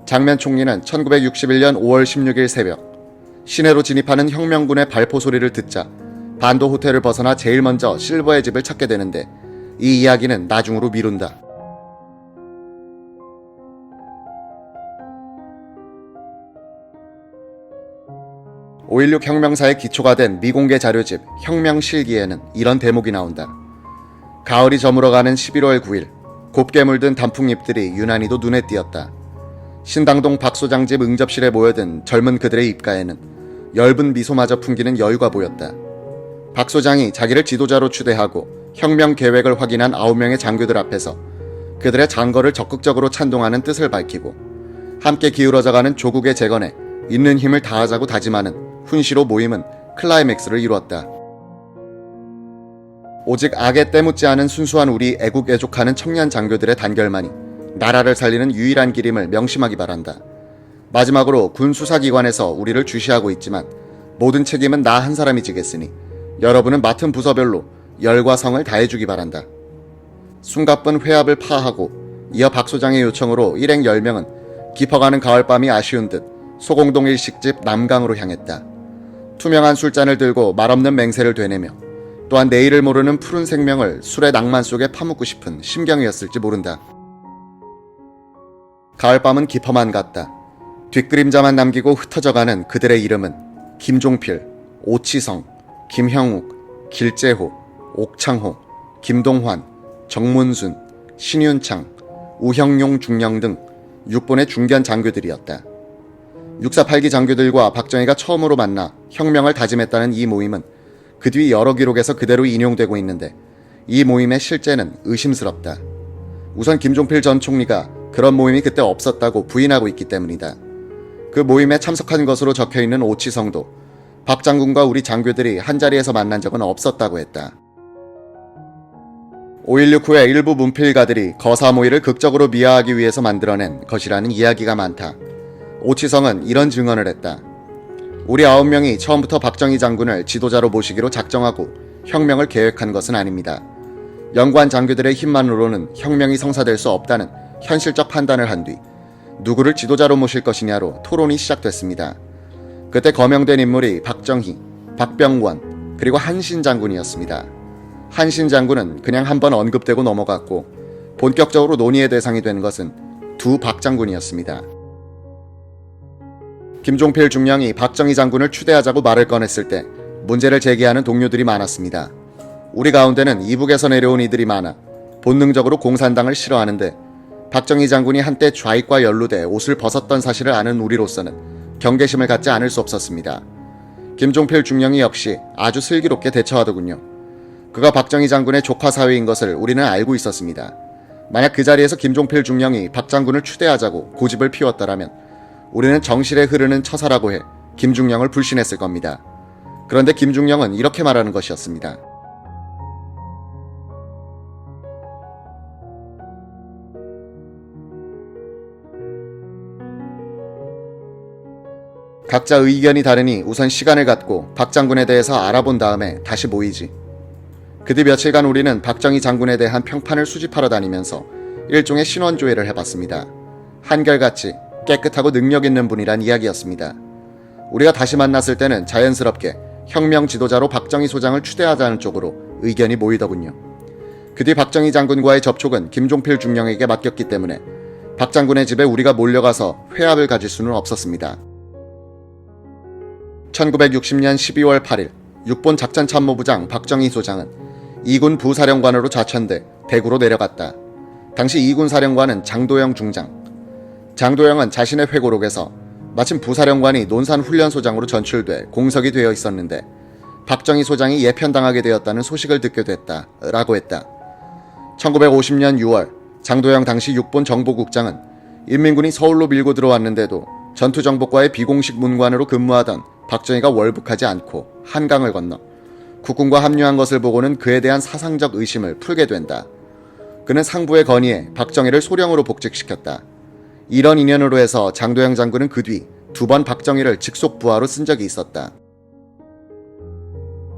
장면 총리는 1961년 5월 16일 새벽 시내로 진입하는 혁명군의 발포 소리를 듣자 반도 호텔을 벗어나 제일 먼저 실버의 집을 찾게 되는데 이 이야기는 나중으로 미룬다. 5.16 혁명사의 기초가 된 미공개 자료집 혁명실기에는 이런 대목이 나온다. 가을이 저물어가는 11월 9일 곱게 물든 단풍잎들이 유난히도 눈에 띄었다. 신당동 박 소장 집 응접실에 모여든 젊은 그들의 입가에는 엷은 미소마저 풍기는 여유가 보였다. 박 소장이 자기를 지도자로 추대하고 혁명 계획을 확인한 9명의 장교들 앞에서 그들의 장거를 적극적으로 찬동하는 뜻을 밝히고 함께 기울어져가는 조국의 재건에 있는 힘을 다하자고 다짐하는 훈시로 모임은 클라이맥스를 이루었다. 오직 악에 때묻지 않은 순수한 우리 애국애족하는 청년 장교들의 단결만이 나라를 살리는 유일한 길임을 명심하기 바란다. 마지막으로 군 수사기관에서 우리를 주시하고 있지만 모든 책임은 나 한 사람이 지겠으니 여러분은 맡은 부서별로 열과 성을 다해주기 바란다. 숨가쁜 회합을 파하고 이어 박 소장의 요청으로 일행 10명은 깊어가는 가을밤이 아쉬운 듯 소공동 일식집 남강으로 향했다. 투명한 술잔을 들고 말없는 맹세를 되뇌며 또한 내일을 모르는 푸른 생명을 술의 낭만 속에 파묻고 싶은 심경이었을지 모른다. 가을밤은 깊어만 갔다. 뒷그림자만 남기고 흩어져가는 그들의 이름은 김종필, 오치성, 김형욱, 길재호, 옥창호, 김동환, 정문순, 신윤창, 우형용 중령 등 6본의 중견 장교들이었다. 648기 장교들과 박정희가 처음으로 만나 혁명을 다짐했다는 이 모임은 그 뒤 여러 기록에서 그대로 인용되고 있는데 이 모임의 실제는 의심스럽다. 우선 김종필 전 총리가 그런 모임이 그때 없었다고 부인하고 있기 때문이다. 그 모임에 참석한 것으로 적혀있는 오치성도 박 장군과 우리 장교들이 한자리에서 만난 적은 없었다고 했다. 5.16 후에 일부 문필가들이 거사 모의를 극적으로 미화하기 위해서 만들어낸 것이라는 이야기가 많다. 오치성은 이런 증언을 했다. 우리 9명이 처음부터 박정희 장군을 지도자로 모시기로 작정하고 혁명을 계획한 것은 아닙니다. 연관 장교들의 힘만으로는 혁명이 성사될 수 없다는 현실적 판단을 한 뒤 누구를 지도자로 모실 것이냐로 토론이 시작됐습니다. 그때 거명된 인물이 박정희, 박병원, 그리고 한신 장군이었습니다. 한신 장군은 그냥 한번 언급되고 넘어갔고 본격적으로 논의의 대상이 된 것은 두 박 장군이었습니다. 김종필 중령이 박정희 장군을 추대하자고 말을 꺼냈을 때 문제를 제기하는 동료들이 많았습니다. 우리 가운데는 이북에서 내려온 이들이 많아 본능적으로 공산당을 싫어하는데 박정희 장군이 한때 좌익과 연루돼 옷을 벗었던 사실을 아는 우리로서는 경계심을 갖지 않을 수 없었습니다. 김종필 중령이 역시 아주 슬기롭게 대처하더군요. 그가 박정희 장군의 조카 사위인 것을 우리는 알고 있었습니다. 만약 그 자리에서 김종필 중령이 박 장군을 추대하자고 고집을 피웠더라면 우리는 정실에 흐르는 처사라고 해 김중령을 불신했을 겁니다. 그런데 김중령은 이렇게 말하는 것이었습니다. 각자 의견이 다르니 우선 시간을 갖고 박 장군에 대해서 알아본 다음에 다시 모이지. 그 뒤 며칠간 우리는 박정희 장군에 대한 평판을 수집하러 다니면서 일종의 신원조회를 해봤습니다. 한결같이 깨끗하고 능력 있는 분이란 이야기였습니다. 우리가 다시 만났을 때는 자연스럽게 혁명 지도자로 박정희 소장을 추대하자는 쪽으로 의견이 모이더군요. 그 뒤 박정희 장군과의 접촉은 김종필 중령에게 맡겼기 때문에 박 장군의 집에 우리가 몰려가서 회합을 가질 수는 없었습니다. 1960년 12월 8일 6본 작전참모부장 박정희 소장은 2군 부사령관으로 좌천돼 대구로 내려갔다. 당시 2군 사령관은 장도영 중장. 장도영은 자신의 회고록에서 마침 부사령관이 논산훈련소장으로 전출돼 공석이 되어 있었는데 박정희 소장이 예편당하게 되었다는 소식을 듣게 됐다 라고 했다. 1950년 6월 장도영 당시 6본 정보국장은 인민군이 서울로 밀고 들어왔는데도 전투정보과의 비공식 문관으로 근무하던 박정희가 월북하지 않고 한강을 건너 국군과 합류한 것을 보고는 그에 대한 사상적 의심을 풀게 된다. 그는 상부의 건의에 박정희를 소령으로 복직시켰다. 이런 인연으로 해서 장도영 장군은 그 뒤 2번 박정희를 직속 부하로 쓴 적이 있었다.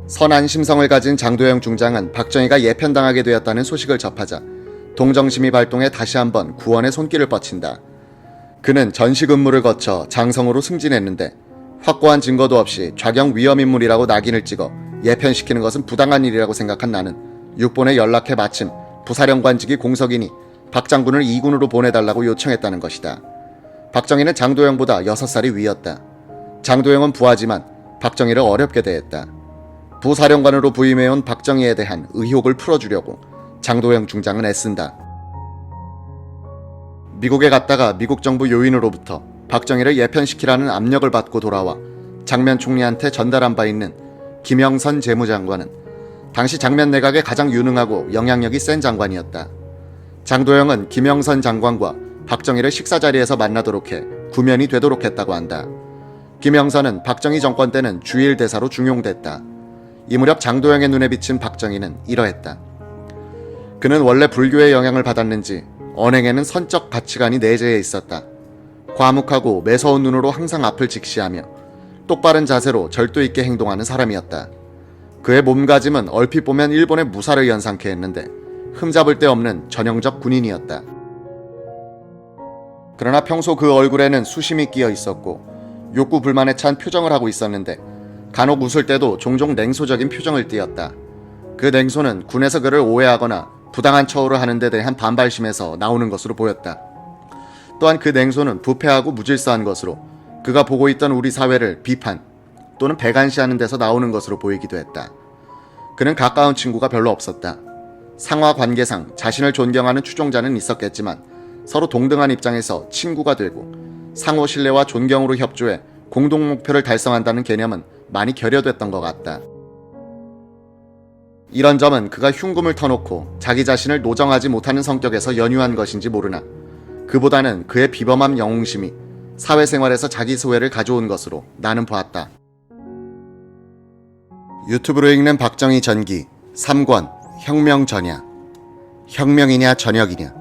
선한 심성을 가진 장도영 중장은 박정희가 예편당하게 되었다는 소식을 접하자 동정심이 발동해 다시 한번 구원의 손길을 뻗친다. 그는 전식 임무를 거쳐 장성으로 승진했는데 확고한 증거도 없이 좌경 위험인물이라고 낙인을 찍어 예편시키는 것은 부당한 일이라고 생각한 나는 육본에 연락해 마침 부사령관직이 공석이니 박 장군을 2군으로 보내달라고 요청했다는 것이다. 박정희는 장도영보다 6살이 위였다. 장도영은 부하지만 박정희를 어렵게 대했다. 부사령관으로 부임해온 박정희에 대한 의혹을 풀어주려고 장도영 중장은 애쓴다. 미국에 갔다가 미국 정부 요인으로부터 박정희를 예편시키라는 압력을 받고 돌아와 장면 총리한테 전달한 바 있는 김영선 재무장관은 당시 장면 내각에 가장 유능하고 영향력이 센 장관이었다. 장도영은 김영선 장관과 박정희를 식사 자리에서 만나도록 해 구면이 되도록 했다고 한다. 김영선은 박정희 정권 때는 주일 대사로 중용됐다. 이 무렵 장도영의 눈에 비친 박정희는 이러했다. 그는 원래 불교의 영향을 받았는지 언행에는 선적 가치관이 내재해 있었다. 과묵하고 매서운 눈으로 항상 앞을 직시하며 똑바른 자세로 절도 있게 행동하는 사람이었다. 그의 몸가짐은 얼핏 보면 일본의 무사를 연상케 했는데 흠잡을 데 없는 전형적 군인이었다. 그러나 평소 그 얼굴에는 수심이 끼어 있었고 욕구 불만에 찬 표정을 하고 있었는데 간혹 웃을 때도 종종 냉소적인 표정을 띠었다. 그 냉소는 군에서 그를 오해하거나 부당한 처우를 하는 데 대한 반발심에서 나오는 것으로 보였다. 또한 그 냉소는 부패하고 무질서한 것으로 그가 보고 있던 우리 사회를 비판 또는 배관시하는 데서 나오는 것으로 보이기도 했다. 그는 가까운 친구가 별로 없었다. 상하 관계상 자신을 존경하는 추종자는 있었겠지만 서로 동등한 입장에서 친구가 되고 상호 신뢰와 존경으로 협조해 공동 목표를 달성한다는 개념은 많이 결여됐던 것 같다. 이런 점은 그가 흉금을 터놓고 자기 자신을 노정하지 못하는 성격에서 연유한 것인지 모르나 그보다는 그의 비범함 영웅심이 사회생활에서 자기 소외를 가져온 것으로 나는 보았다. 유튜브로 읽는 박정희 전기 3권 혁명 전야. 혁명이냐 전역이냐.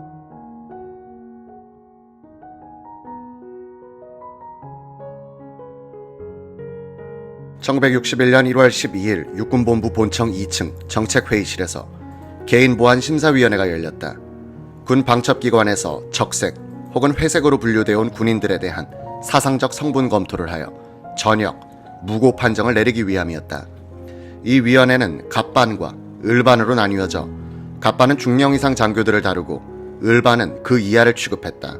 (1961년 1월 12일) 육군본부 본청 2층 정책회의실에서 개인보안심사위원회가 열렸다. 군 방첩기관에서 적색 혹은 회색으로 분류되어 온 군인들에 대한 사상적 성분 검토를 하여 전역, 무고 판정을 내리기 위함이었다. 이 위원회는 갑반과 을반으로 나뉘어져 갑반은 중령 이상 장교들을 다루고 을반은 그 이하를 취급했다.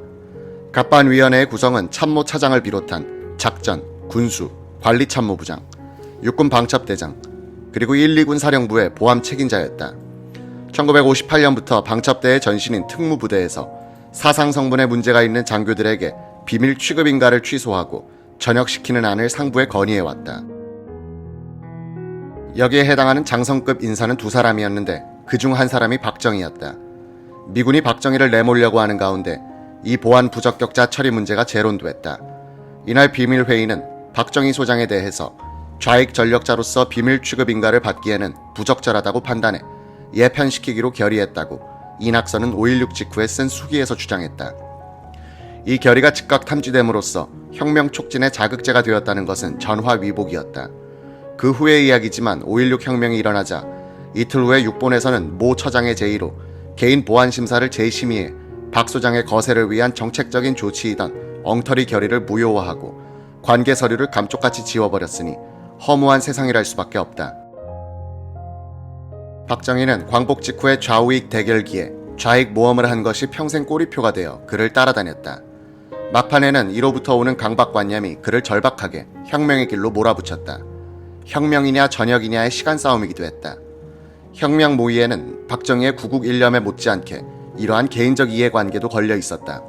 갑반위원회의 구성은 참모차장을 비롯한 작전, 군수, 관리참모부장, 육군방첩대장, 그리고 1, 2군 사령부의 보안 책임자였다. 1958년부터 방첩대의 전신인 특무부대에서 사상 성분에 문제가 있는 장교들에게 비밀 취급인가를 취소하고 전역시키는 안을 상부에 건의해왔다. 여기에 해당하는 장성급 인사는 2사람이었는데 그중 한 사람이 박정희였다. 미군이 박정희를 내몰려고 하는 가운데 이 보안 부적격자 처리 문제가 재론도했다. 이날 비밀회의는 박정희 소장에 대해서 좌익 전력자로서 비밀 취급 인가를 받기에는 부적절하다고 판단해 예편시키기로 결의했다고 이낙선은 5.16 직후에 쓴 수기에서 주장했다. 이 결의가 즉각 탐지됨으로써 혁명 촉진의 자극제가 되었다는 것은 전화위복이었다. 그 후의 이야기지만 5.16 혁명이 일어나자 이틀 후에 육본에서는 모 처장의 제의로 개인 보안 심사를 재심의해 박 소장의 거세를 위한 정책적인 조치이던 엉터리 결의를 무효화하고 관계 서류를 감쪽같이 지워버렸으니 허무한 세상이랄 수밖에 없다. 박정희는 광복 직후의 좌우익 대결기에 좌익 모험을 한 것이 평생 꼬리표가 되어 그를 따라다녔다. 막판에는 이로부터 오는 강박관념이 그를 절박하게 혁명의 길로 몰아붙였다. 혁명이냐 전역이냐의 시간 싸움이기도 했다. 혁명 모의에는 박정희의 구국 일념에 못지않게 이러한 개인적 이해관계도 걸려 있었다.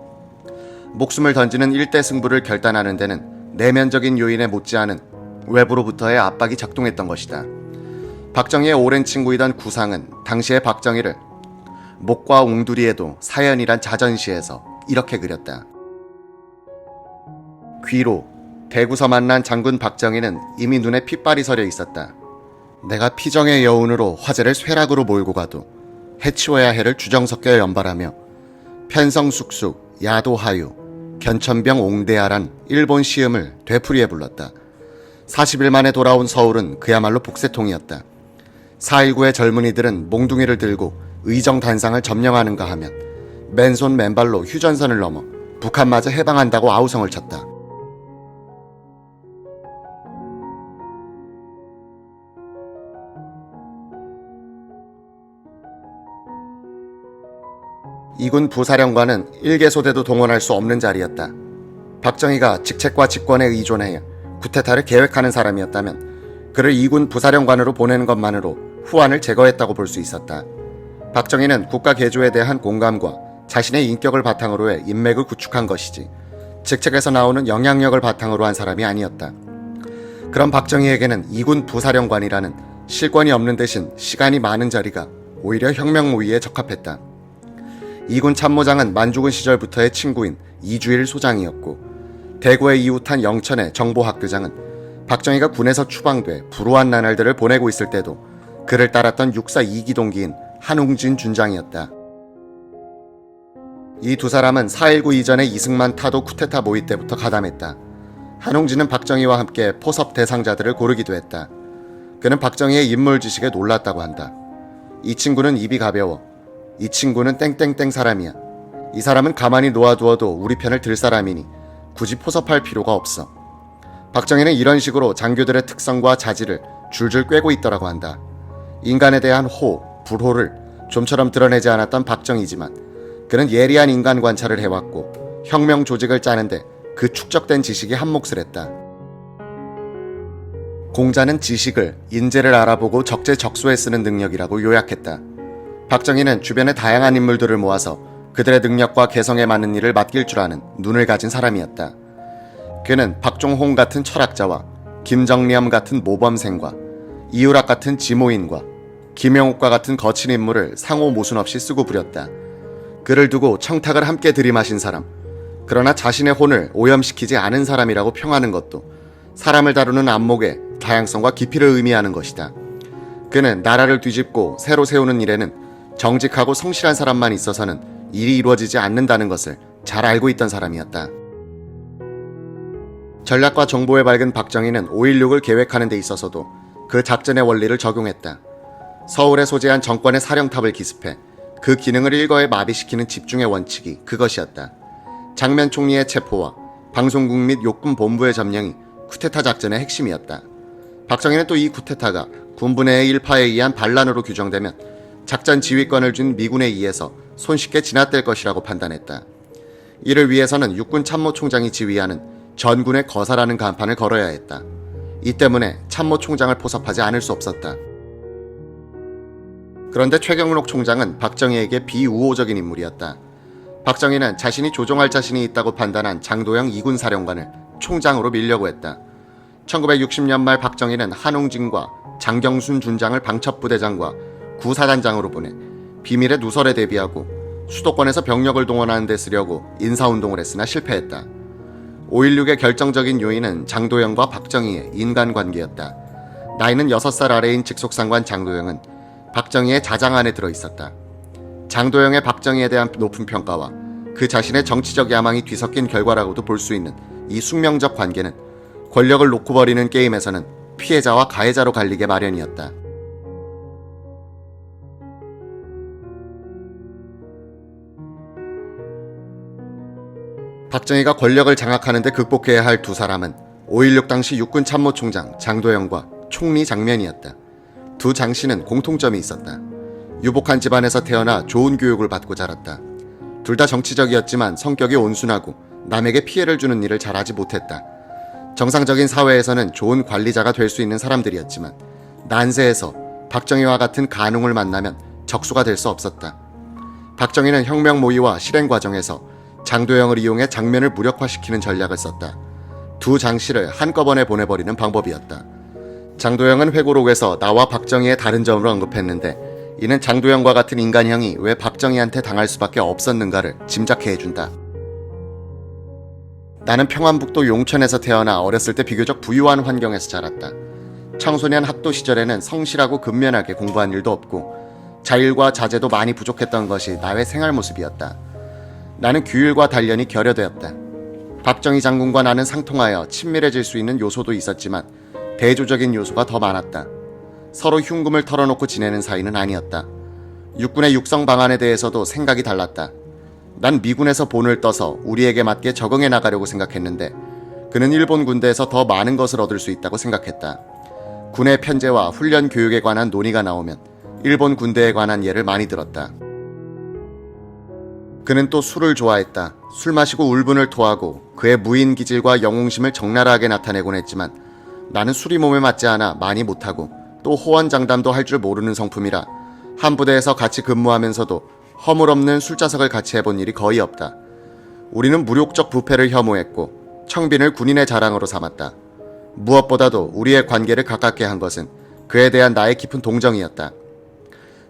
목숨을 던지는 일대 승부를 결단하는 데는 내면적인 요인에 못지않은 외부로부터의 압박이 작동했던 것이다. 박정희의 오랜 친구이던 구상은 당시의 박정희를 목과 웅두리에도 사연이란 자전시에서 이렇게 그렸다. 귀로 대구서 만난 장군 박정희는 이미 눈에 핏발이 서려 있었다. 내가 피정의 여운으로 화제를 쇠락으로 몰고 가도 해치워야 해를 주정섞여 연발하며 편성숙숙, 야도하유, 견천병 옹대하란 일본 시음을 되풀이해 불렀다. 40일 만에 돌아온 서울은 그야말로 북새통이었다. 4.19의 젊은이들은 몽둥이를 들고 의정단상을 점령하는가 하면 맨손 맨발로 휴전선을 넘어 북한마저 해방한다고 아우성을 쳤다. 이군 부사령관은 일개소대도 동원할 수 없는 자리였다. 박정희가 직책과 직권에 의존해 쿠데타를 계획하는 사람이었다면 그를 이군 부사령관으로 보내는 것만으로 후환을 제거했다고 볼 수 있었다. 박정희는 국가 개조에 대한 공감과 자신의 인격을 바탕으로 해 인맥을 구축한 것이지 직책에서 나오는 영향력을 바탕으로 한 사람이 아니었다. 그런 박정희에게는 이군 부사령관이라는 실권이 없는 대신 시간이 많은 자리가 오히려 혁명모의에 적합했다. 이군 참모장은 만주군 시절부터의 친구인 이주일 소장이었고 대구에 이웃한 영천의 정보학교장은 박정희가 군에서 추방돼 불우한 나날들을 보내고 있을 때도 그를 따랐던 육사 2기 동기인 한웅진 준장이었다. 이 두 사람은 4.19 이전의 이승만 타도 쿠데타 모의 때부터 가담했다. 한웅진은 박정희와 함께 포섭 대상자들을 고르기도 했다. 그는 박정희의 인물 지식에 놀랐다고 한다. 이 친구는 입이 가벼워. 이 친구는 땡땡땡 사람이야. 이 사람은 가만히 놓아두어도 우리 편을 들 사람이니 굳이 포섭할 필요가 없어. 박정희는 이런 식으로 장교들의 특성과 자질을 줄줄 꿰고 있더라고 한다. 인간에 대한 호, 불호를 좀처럼 드러내지 않았던 박정희지만 그는 예리한 인간 관찰을 해왔고 혁명 조직을 짜는데 그 축적된 지식이 한몫을 했다. 공자는 지식을, 인재를 알아보고 적재적소에 쓰는 능력이라고 요약했다. 박정희는 주변의 다양한 인물들을 모아서 그들의 능력과 개성에 맞는 일을 맡길 줄 아는 눈을 가진 사람이었다. 그는 박종홍 같은 철학자와 김정리엄 같은 모범생과 이유락 같은 지모인과 김영욱과 같은 거친 인물을 상호 모순 없이 쓰고 부렸다. 그를 두고 청탁을 함께 들이마신 사람, 그러나 자신의 혼을 오염시키지 않은 사람이라고 평하는 것도 사람을 다루는 안목의 다양성과 깊이를 의미하는 것이다. 그는 나라를 뒤집고 새로 세우는 일에는 정직하고 성실한 사람만 있어서는 일이 이루어지지 않는다는 것을 잘 알고 있던 사람이었다. 전략과 정보에 밝은 박정희는 5.16을 계획하는 데 있어서도 그 작전의 원리를 적용했다. 서울에 소재한 정권의 사령탑을 기습해 그 기능을 일거에 마비시키는 집중의 원칙이 그것이었다. 장면 총리의 체포와 방송국 및 육군 본부의 점령이 쿠데타 작전의 핵심이었다. 박정희는 또 이 쿠데타가 군부내의 일파에 의한 반란으로 규정되면 작전 지휘권을 준 미군에 의해서 손쉽게 진압될 것이라고 판단했다. 이를 위해서는 육군 참모총장이 지휘하는 전군의 거사라는 간판을 걸어야 했다. 이 때문에 참모총장을 포섭하지 않을 수 없었다. 그런데 최경록 총장은 박정희에게 비우호적인 인물이었다. 박정희는 자신이 조종할 자신이 있다고 판단한 장도영 2군 사령관을 총장으로 밀려고 했다. 1960년 말 박정희는 한웅진과 장경순 준장을 방첩부대장과 구사단장으로 보내 비밀의 누설에 대비하고 수도권에서 병력을 동원하는 데 쓰려고 인사운동을 했으나 실패했다. 5.16의 결정적인 요인은 장도영과 박정희의 인간관계였다. 나이는 6살 아래인 직속상관 장도영은 박정희의 자장 안에 들어있었다. 장도영의 박정희에 대한 높은 평가와 그 자신의 정치적 야망이 뒤섞인 결과라고도 볼 수 있는 이 숙명적 관계는 권력을 놓고 벌이는 게임에서는 피해자와 가해자로 갈리게 마련이었다. 박정희가 권력을 장악하는 데 극복해야 할 두 사람은 5.16 당시 육군 참모총장 장도영과 총리 장면이었다. 두 장씨는 공통점이 있었다. 유복한 집안에서 태어나 좋은 교육을 받고 자랐다. 둘 다 정치적이었지만 성격이 온순하고 남에게 피해를 주는 일을 잘하지 못했다. 정상적인 사회에서는 좋은 관리자가 될 수 있는 사람들이었지만 난세에서 박정희와 같은 간웅을 만나면 적수가 될 수 없었다. 박정희는 혁명 모의와 실행 과정에서 장도영을 이용해 장면을 무력화시키는 전략을 썼다. 두 장씨를 한꺼번에 보내버리는 방법이었다. 장도영은 회고록에서 나와 박정희의 다른 점을 언급했는데 이는 장도영과 같은 인간형이 왜 박정희한테 당할 수밖에 없었는가를 짐작해 해준다. 나는 평안북도 용천에서 태어나 어렸을 때 비교적 부유한 환경에서 자랐다. 청소년 학도 시절에는 성실하고 근면하게 공부한 일도 없고 자율과 자제도 많이 부족했던 것이 나의 생활 모습이었다. 나는 규율과 단련이 결여되었다. 박정희 장군과 나는 상통하여 친밀해질 수 있는 요소도 있었지만 대조적인 요소가 더 많았다. 서로 흉금을 털어놓고 지내는 사이는 아니었다. 육군의 육성 방안에 대해서도 생각이 달랐다. 난 미군에서 본을 떠서 우리에게 맞게 적응해 나가려고 생각했는데 그는 일본 군대에서 더 많은 것을 얻을 수 있다고 생각했다. 군의 편제와 훈련 교육에 관한 논의가 나오면 일본 군대에 관한 예를 많이 들었다. 그는 또 술을 좋아했다. 술 마시고 울분을 토하고 그의 무인 기질과 영웅심을 적나라하게 나타내곤 했지만 나는 술이 몸에 맞지 않아 많이 못하고 또 호언장담도 할 줄 모르는 성품이라 한 부대에서 같이 근무하면서도 허물없는 술자석을 같이 해본 일이 거의 없다. 우리는 무력적 부패를 혐오했고 청빈을 군인의 자랑으로 삼았다. 무엇보다도 우리의 관계를 가깝게 한 것은 그에 대한 나의 깊은 동정이었다.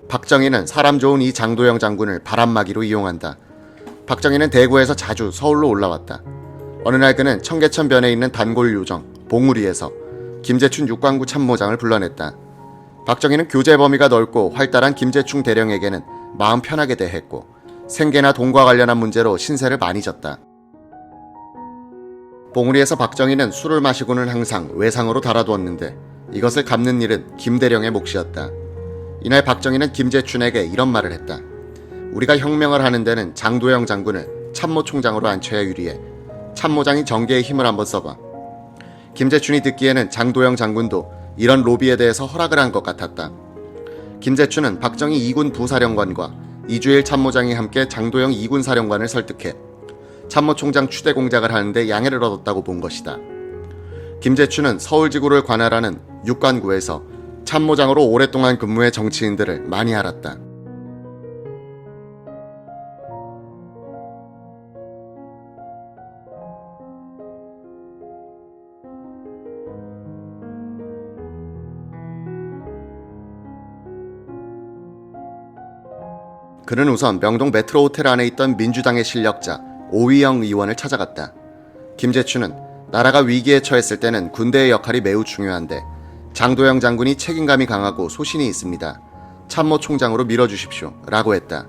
박정희는 사람 좋은 이 장도영 장군을 바람막이로 이용한다. 박정희는 대구에서 자주 서울로 올라왔다. 어느 날 그는 청계천변에 있는 단골 요정 봉우리에서 김재춘 육관구 참모장을 불러냈다. 박정희는 교제 범위가 넓고 활달한 김재충 대령에게는 마음 편하게 대했고 생계나 돈과 관련한 문제로 신세를 많이 졌다. 봉우리에서 박정희는 술을 마시고는 항상 외상으로 달아두었는데 이것을 갚는 일은 김대령의 몫이었다. 이날 박정희는 김재춘에게 이런 말을 했다. 우리가 혁명을 하는 데는 장도영 장군을 참모총장으로 앉혀야 유리해. 참모장이 정계의 힘을 한번 써봐. 김재춘이 듣기에는 장도영 장군도 이런 로비에 대해서 허락을 한 것 같았다. 김재춘은 박정희 2군 부사령관과 이주일 참모장이 함께 장도영 2군 사령관을 설득해 참모총장 추대 공작을 하는데 양해를 얻었다고 본 것이다. 김재춘은 서울지구를 관할하는 육관구에서 참모장으로 오랫동안 근무해 정치인들을 많이 알았다. 그는 우선 명동 메트로 호텔 안에 있던 민주당의 실력자 오위영 의원을 찾아갔다. 김재춘은 나라가 위기에 처했을 때는 군대의 역할이 매우 중요한데 장도영 장군이 책임감이 강하고 소신이 있습니다. 참모총장으로 밀어주십시오. 라고 했다.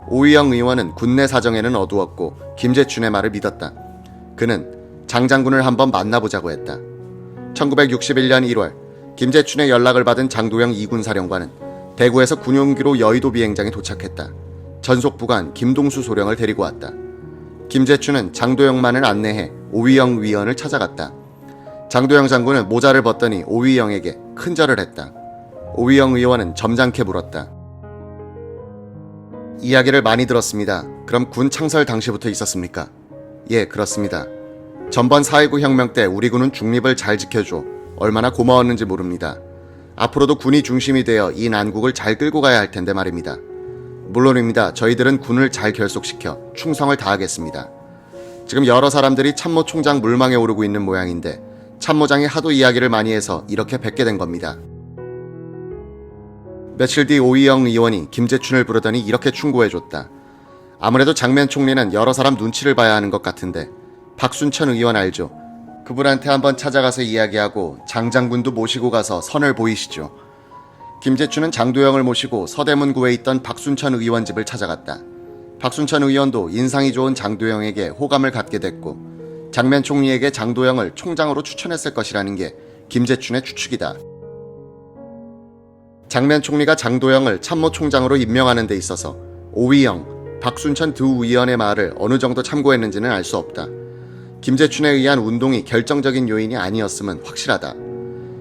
오위영 의원은 군내 사정에는 어두웠고 김재춘의 말을 믿었다. 그는 장 장군을 한번 만나보자고 했다. 1961년 1월 김재춘의 연락을 받은 장도영 2군 사령관은 대구에서 군용기로 여의도 비행장에 도착했다. 전속부관 김동수 소령을 데리고 왔다. 김재춘은 장도영만을 안내해 오위영 위원을 찾아갔다. 장도영 장군은 모자를 벗더니 오위영에게 큰절을 했다. 오위영 의원은 점잖게 물었다. 이야기를 많이 들었습니다. 그럼 군 창설 당시부터 있었습니까? 예, 그렇습니다. 전번 4.19 혁명 때 우리 군은 중립을 잘 지켜줘 얼마나 고마웠는지 모릅니다. 앞으로도 군이 중심이 되어 이 난국을 잘 끌고 가야 할 텐데 말입니다. 물론입니다. 저희들은 군을 잘 결속시켜 충성을 다하겠습니다. 지금 여러 사람들이 참모총장 물망에 오르고 있는 모양인데 참모장이 하도 이야기를 많이 해서 이렇게 뵙게 된 겁니다. 며칠 뒤 오위영 의원이 김재춘을 부르더니 이렇게 충고해줬다. 아무래도 장면 총리는 여러 사람 눈치를 봐야 하는 것 같은데 박순천 의원 알죠? 그분한테 한번 찾아가서 이야기하고 장 장군도 모시고 가서 선을 보이시죠. 김재춘은 장도영을 모시고 서대문구에 있던 박순천 의원 집을 찾아갔다. 박순천 의원도 인상이 좋은 장도영에게 호감을 갖게 됐고 장면 총리에게 장도영을 총장으로 추천했을 것이라는 게 김재춘의 추측이다. 장면 총리가 장도영을 참모총장으로 임명하는 데 있어서 오위영, 박순천 두 의원의 말을 어느 정도 참고했는지는 알 수 없다. 김재춘에 의한 운동이 결정적인 요인이 아니었음은 확실하다.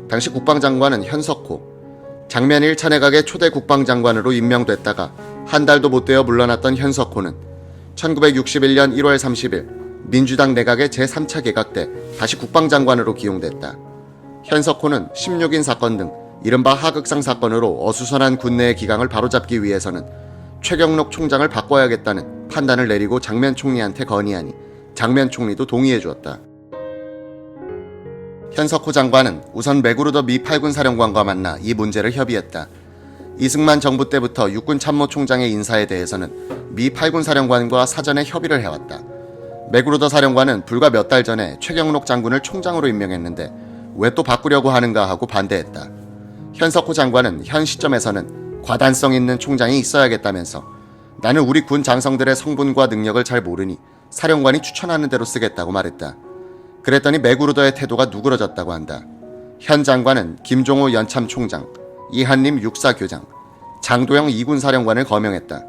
당시 국방장관은 현석호, 장면 1차 내각의 초대 국방장관으로 임명됐다가 한 달도 못 되어 물러났던 현석호는 1961년 1월 30일 민주당 내각의 제3차 개각 때 다시 국방장관으로 기용됐다. 현석호는 16인 사건 등 이른바 하극상 사건으로 어수선한 군내의 기강을 바로잡기 위해서는 최경록 총장을 바꿔야겠다는 판단을 내리고 장면 총리한테 건의하니 장면 총리도 동의해 주었다. 현석호 장관은 우선 메구르더 미 8군 사령관과 만나 이 문제를 협의했다. 이승만 정부 때부터 육군 참모총장의 인사에 대해서는 미 8군 사령관과 사전에 협의를 해왔다. 메구르더 사령관은 불과 몇 달 전에 최경록 장군을 총장으로 임명했는데 왜 또 바꾸려고 하는가 하고 반대했다. 현석호 장관은 현 시점에서는 과단성 있는 총장이 있어야겠다면서 나는 우리 군 장성들의 성분과 능력을 잘 모르니 사령관이 추천하는 대로 쓰겠다고 말했다. 그랬더니 맥그루더의 태도가 누그러졌다고 한다. 현 장관은 김종호 연참 총장, 이한림 육사교장, 장도영 2군 사령관을 거명했다.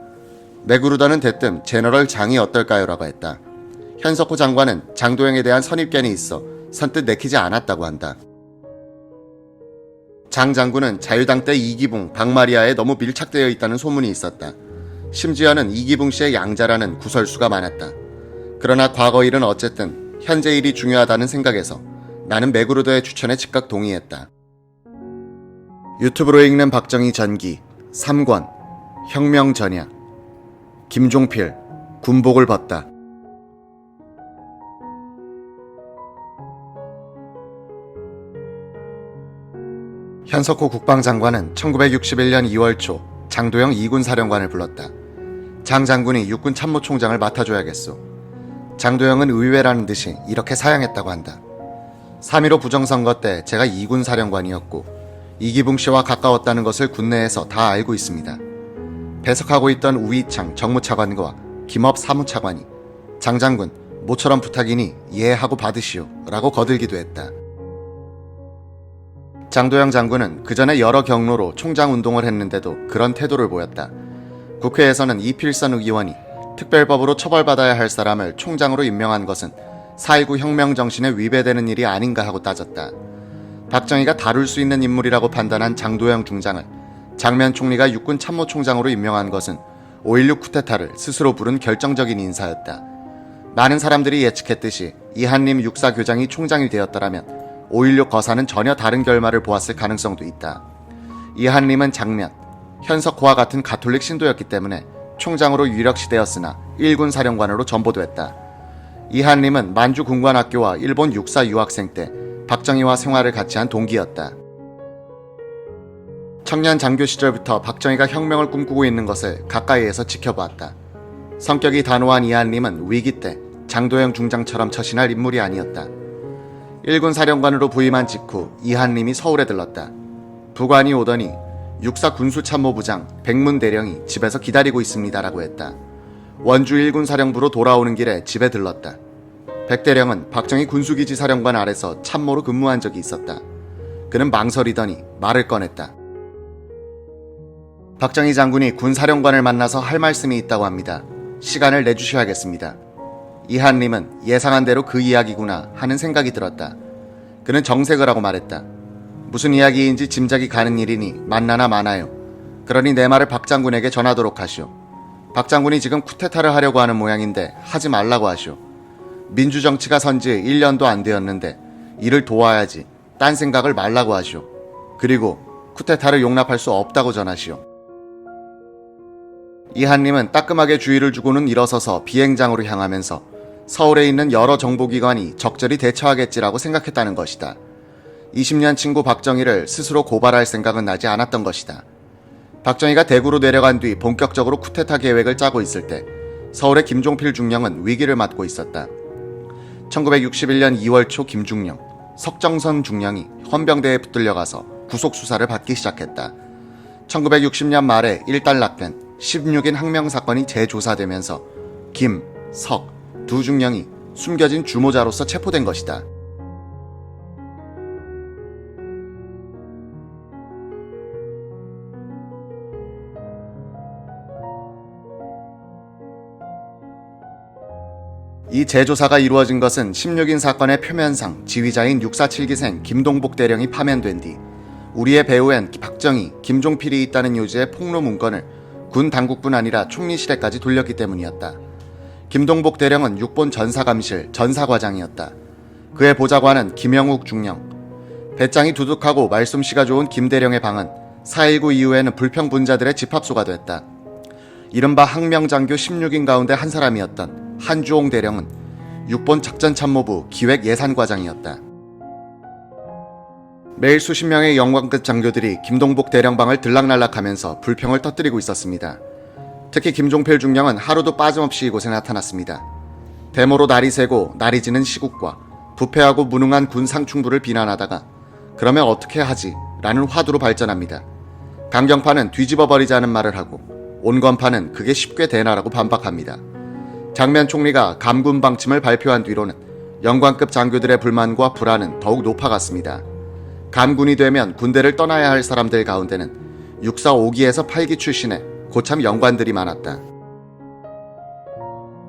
맥그루더는 대뜸 제너럴 장이 어떨까요라고 했다. 현석호 장관은 장도영에 대한 선입견이 있어 선뜻 내키지 않았다고 한다. 장 장군은 자유당 때 이기붕, 박마리아에 너무 밀착되어 있다는 소문이 있었다. 심지어는 이기붕 씨의 양자라는 구설수가 많았다. 그러나 과거 일은 어쨌든 현재 일이 중요하다는 생각에서 나는 맥그루더의 추천에 즉각 동의했다. 유튜브로 읽는 박정희 전기 3권 혁명 전야 김종필 군복을 벗다. 현석호 국방장관은 1961년 2월 초 장도영 2군 사령관을 불렀다. 장 장군이 육군 참모총장을 맡아줘야겠소. 장도영은 의외라는 듯이 이렇게 사양했다고 한다. 3.15 부정선거 때 제가 2군 사령관이었고 이기붕 씨와 가까웠다는 것을 군내에서 다 알고 있습니다. 배석하고 있던 우이창 정무차관과 김업 사무차관이 장 장군 모처럼 부탁이니 이해하고 받으시오 라고 거들기도 했다. 장도영 장군은 그 전에 여러 경로로 총장 운동을 했는데도 그런 태도를 보였다. 국회에서는 이필선 의원이 특별법으로 처벌받아야 할 사람을 총장으로 임명한 것은 4.19 혁명 정신에 위배되는 일이 아닌가 하고 따졌다. 박정희가 다룰 수 있는 인물이라고 판단한 장도영 중장을 장면 총리가 육군 참모총장으로 임명한 것은 5.16 쿠데타를 스스로 부른 결정적인 인사였다. 많은 사람들이 예측했듯이 이한림 육사교장이 총장이 되었더라면 5.16 거사는 전혀 다른 결말을 보았을 가능성도 있다. 이한림은 장면, 현석호와 같은 가톨릭 신도였기 때문에 총장으로 유력시되었으나 1군 사령관으로 전보됐다. 이한림은 만주 군관학교와 일본 육사 유학생 때 박정희와 생활을 같이 한 동기였다. 청년 장교 시절부터 박정희가 혁명을 꿈꾸고 있는 것을 가까이에서 지켜보았다. 성격이 단호한 이한림은 위기 때 장도영 중장처럼 처신할 인물이 아니었다. 1군 사령관으로 부임한 직후 이한림이 서울에 들렀다. 부관이 오더니 육사 군수참모부장 백문대령이 집에서 기다리고 있습니다라고 했다. 원주 1군 사령부로 돌아오는 길에 집에 들렀다. 백대령은 박정희 군수기지 사령관 아래서 참모로 근무한 적이 있었다. 그는 망설이더니 말을 꺼냈다. 박정희 장군이 군 사령관을 만나서 할 말씀이 있다고 합니다. 시간을 내주셔야겠습니다. 이한림은 예상한 대로 그 이야기구나 하는 생각이 들었다. 그는 정색을 하고 말했다. 무슨 이야기인지 짐작이 가는 일이니 만나나 마나요. 그러니 내 말을 박 장군에게 전하도록 하시오. 박 장군이 지금 쿠데타를 하려고 하는 모양인데 하지 말라고 하시오. 민주정치가 선지 1년도 안 되었는데 이를 도와야지 딴 생각을 말라고 하시오. 그리고 쿠데타를 용납할 수 없다고 전하시오. 이한림은 따끔하게 주의를 주고는 일어서서 비행장으로 향하면서 서울에 있는 여러 정보기관이 적절히 대처하겠지라고 생각했다는 것이다. 20년 친구 박정희를 스스로 고발할 생각은 나지 않았던 것이다. 박정희가 대구로 내려간 뒤 본격적으로 쿠데타 계획을 짜고 있을 때 서울의 김종필 중령은 위기를 맞고 있었다. 1961년 2월 초 김중령, 석정선 중령이 헌병대에 붙들려가서 구속수사를 받기 시작했다. 1960년 말에 일단락된 16인 항명사건이 재조사되면서 김, 석 두 중령이 숨겨진 주모자로서 체포된 것이다. 이 재조사가 이루어진 것은 16인 사건의 표면상 지휘자인 647기생 김동복 대령이 파면된 뒤 우리의 배후엔 박정희, 김종필이 있다는 요지의 폭로 문건을 군 당국뿐 아니라 총리실에까지 돌렸기 때문이었다. 김동복 대령은 육본 전사감실 전사과장이었다. 그의 보좌관은 김영욱 중령. 배짱이 두둑하고 말솜씨가 좋은 김 대령의 방은 4.19 이후에는 불평분자들의 집합소가 됐다. 이른바 항명장교 16인 가운데 한 사람이었던 한주홍 대령은 육본 작전참모부 기획예산과장이었다. 매일 수십 명의 영광급 장교들이 김동복 대령방을 들락날락하면서 불평을 터뜨리고 있었습니다. 특히 김종필 중령은 하루도 빠짐없이 이곳에 나타났습니다. 대모로 날이 새고 날이 지는 시국과 부패하고 무능한 군 상충부를 비난하다가 그러면 어떻게 하지? 라는 화두로 발전합니다. 강경파는 뒤집어버리자는 말을 하고 온건파는 그게 쉽게 되나라고 반박합니다. 장면 총리가 감군 방침을 발표한 뒤로는 영관급 장교들의 불만과 불안은 더욱 높아갔습니다. 감군이 되면 군대를 떠나야 할 사람들 가운데는 육사 5기에서 8기 출신의 고참 영관들이 많았다.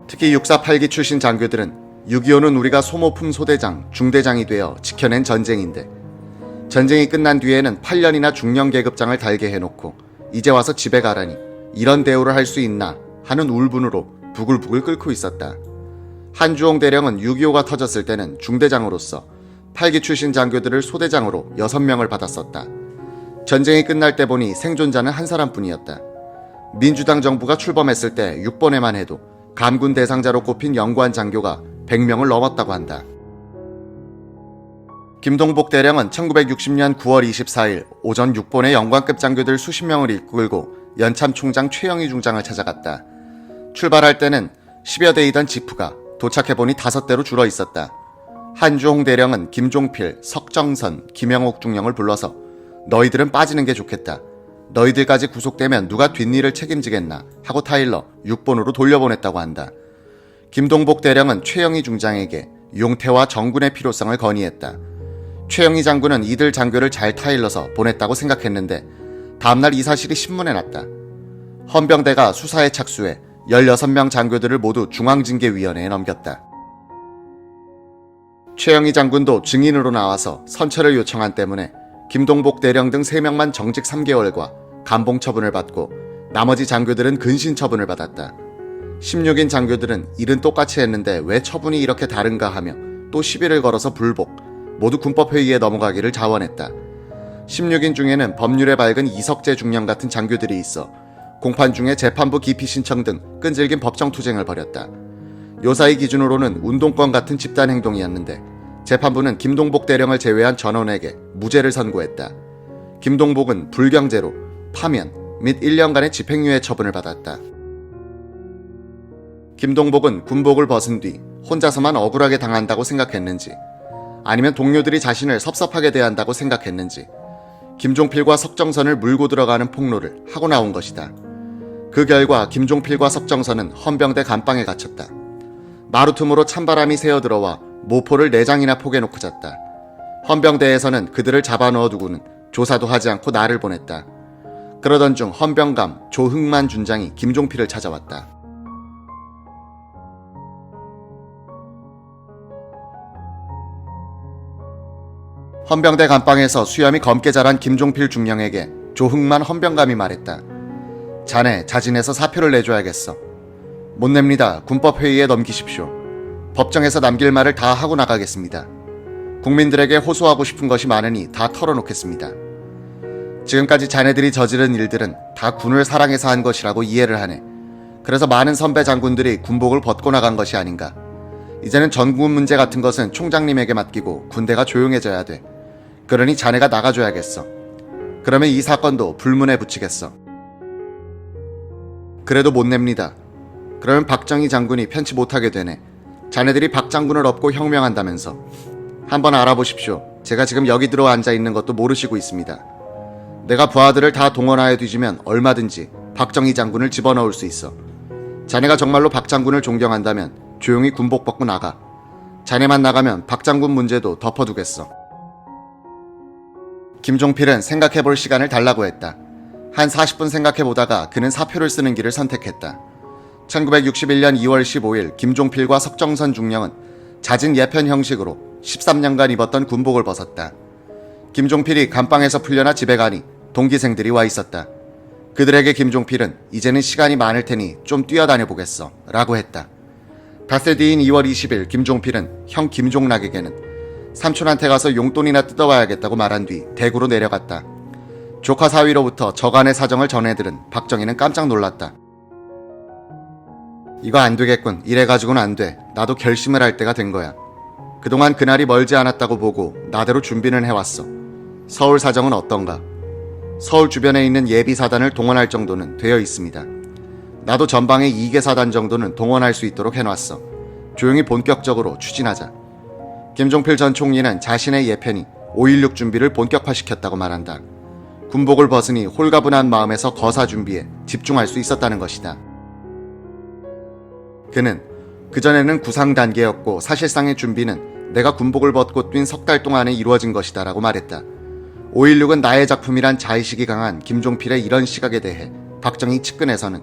특히 육사 8기 출신 장교들은 6.25는 우리가 소모품 소대장, 중대장이 되어 지켜낸 전쟁인데 전쟁이 끝난 뒤에는 8년이나 중령 계급장을 달게 해놓고 이제 와서 집에 가라니 이런 대우를 할 수 있나 하는 울분으로 부글부글 끓고 있었다. 한주홍 대령은 6.25가 터졌을 때는 중대장으로서 8기 출신 장교들을 소대장으로 6명을 받았었다. 전쟁이 끝날 때 보니 생존자는 한 사람뿐이었다. 민주당 정부가 출범했을 때 6번에만 해도 감군 대상자로 꼽힌 영관 장교가 100명을 넘었다고 한다. 김동복 대령은 1960년 9월 24일 오전 6본의 영관급 장교들 수십 명을 이끌고 연참 총장 최영희 중장을 찾아갔다. 출발할 때는 10여 대이던 지프가 도착해보니 5대로 줄어 있었다. 한주홍 대령은 김종필, 석정선, 김영옥 중령을 불러서 너희들은 빠지는 게 좋겠다. 너희들까지 구속되면 누가 뒷일을 책임지겠나 하고 타일러 6본으로 돌려보냈다고 한다. 김동복 대령은 최영희 중장에게 용태와 정군의 필요성을 건의했다. 최영희 장군은 이들 장교를 잘 타일러서 보냈다고 생각했는데 다음날 이 사실이 신문에 났다. 헌병대가 수사에 착수해 16명 장교들을 모두 중앙징계위원회에 넘겼다. 최영희 장군도 증인으로 나와서 선처를 요청한 때문에 김동복 대령 등 3명만 정직 3개월과 감봉 처분을 받고 나머지 장교들은 근신 처분을 받았다. 16인 장교들은 일은 똑같이 했는데 왜 처분이 이렇게 다른가 하며 또 시비를 걸어서 불복, 모두 군법회의에 넘어가기를 자원했다. 16인 중에는 법률에 밝은 이석재 중령 같은 장교들이 있어 공판 중에 재판부 기피 신청 등 끈질긴 법정 투쟁을 벌였다. 요사이 기준으로는 운동권 같은 집단 행동이었는데 재판부는 김동복 대령을 제외한 전원에게 무죄를 선고했다. 김동복은 불경죄로 파면 및 1년간의 집행유예 처분을 받았다. 김동복은 군복을 벗은 뒤 혼자서만 억울하게 당한다고 생각했는지 아니면 동료들이 자신을 섭섭하게 대한다고 생각했는지 김종필과 석정선을 물고 들어가는 폭로를 하고 나온 것이다. 그 결과 김종필과 석정선은 헌병대 감방에 갇혔다. 마루틈으로 찬바람이 새어들어와 모포를 4장이나 포개놓고 잤다. 헌병대에서는 그들을 잡아넣어두고는 조사도 하지 않고 나를 보냈다. 그러던 중 헌병감 조흥만 준장이 김종필을 찾아왔다. 헌병대 감방에서 수염이 검게 자란 김종필 중령에게 조흥만 헌병감이 말했다. 자네 자진해서 사표를 내줘야겠어. 못 냅니다. 군법회의에 넘기십시오. 법정에서 남길 말을 다 하고 나가겠습니다. 국민들에게 호소하고 싶은 것이 많으니 다 털어놓겠습니다. 지금까지 자네들이 저지른 일들은 다 군을 사랑해서 한 것이라고 이해를 하네. 그래서 많은 선배 장군들이 군복을 벗고 나간 것이 아닌가. 이제는 전군 문제 같은 것은 총장님에게 맡기고 군대가 조용해져야 돼. 그러니 자네가 나가줘야겠어. 그러면 이 사건도 불문에 붙이겠어. 그래도 못 냅니다. 그러면 박정희 장군이 편치 못하게 되네. 자네들이 박 장군을 업고 혁명한다면서. 한번 알아보십시오. 제가 지금 여기 들어 앉아있는 것도 모르시고 있습니다. 내가 부하들을 다 동원하여 뒤지면 얼마든지 박정희 장군을 집어넣을 수 있어. 자네가 정말로 박 장군을 존경한다면 조용히 군복 벗고 나가. 자네만 나가면 박 장군 문제도 덮어두겠어. 김종필은 생각해볼 시간을 달라고 했다. 한 40분 생각해보다가 그는 사표를 쓰는 길을 선택했다. 1961년 2월 15일 김종필과 석정선 중령은 잦은 예편 형식으로 13년간 입었던 군복을 벗었다. 김종필이 감방에서 풀려나 집에 가니 동기생들이 와 있었다. 그들에게 김종필은 이제는 시간이 많을 테니 좀 뛰어다녀 보겠어 라고 했다. 닷새 뒤인 2월 20일 김종필은 형 김종락에게는 삼촌한테 가서 용돈이나 뜯어와야겠다고 말한 뒤 대구로 내려갔다. 조카 사위로부터 저간의 사정을 전해들은 박정희는 깜짝 놀랐다. 이거 안 되겠군. 이래가지고는 안 돼. 나도 결심을 할 때가 된 거야. 그동안 그날이 멀지 않았다고 보고 나대로 준비는 해왔어. 서울 사정은 어떤가? 서울 주변에 있는 예비사단을 동원할 정도는 되어 있습니다. 나도 전방에 2개 사단 정도는 동원할 수 있도록 해놨어. 조용히 본격적으로 추진하자. 김종필 전 총리는 자신의 예편이 5.16 준비를 본격화시켰다고 말한다. 군복을 벗으니 홀가분한 마음에서 거사 준비에 집중할 수 있었다는 것이다. 그는 그전에는 구상 단계였고 사실상의 준비는 내가 군복을 벗고 뛴 석 달 동안에 이루어진 것이다 라고 말했다. 5.16은 나의 작품이란 자의식이 강한 김종필의 이런 시각에 대해 박정희 측근에서는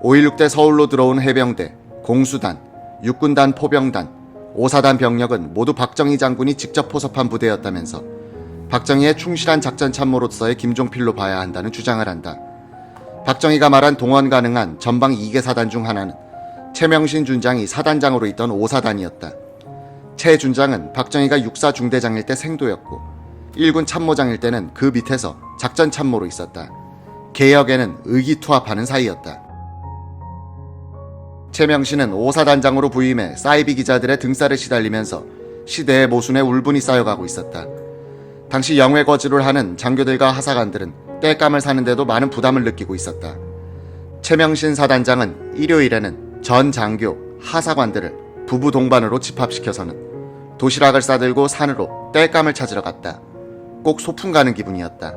5.16 때 서울로 들어온 해병대, 공수단, 육군단 포병단, 5사단 병력은 모두 박정희 장군이 직접 포섭한 부대였다면서 박정희의 충실한 작전 참모로서의 김종필로 봐야 한다는 주장을 한다. 박정희가 말한 동원 가능한 전방 2개 사단 중 하나는 최명신 준장이 사단장으로 있던 5사단이었다. 최 준장은 박정희가 육사 중대장일 때 생도였고 1군 참모장일 때는 그 밑에서 작전 참모로 있었다. 개혁에는 의기투합하는 사이였다. 최명신은 5사단장으로 부임해 사이비 기자들의 등살을 시달리면서 시대의 모순에 울분이 쌓여가고 있었다. 당시 영외 거주를 하는 장교들과 하사관들은 땔감을 사는데도 많은 부담을 느끼고 있었다. 최명신 사단장은 일요일에는 전 장교, 하사관들을 부부 동반으로 집합시켜서는 도시락을 싸들고 산으로 땔감을 찾으러 갔다. 꼭 소풍 가는 기분이었다.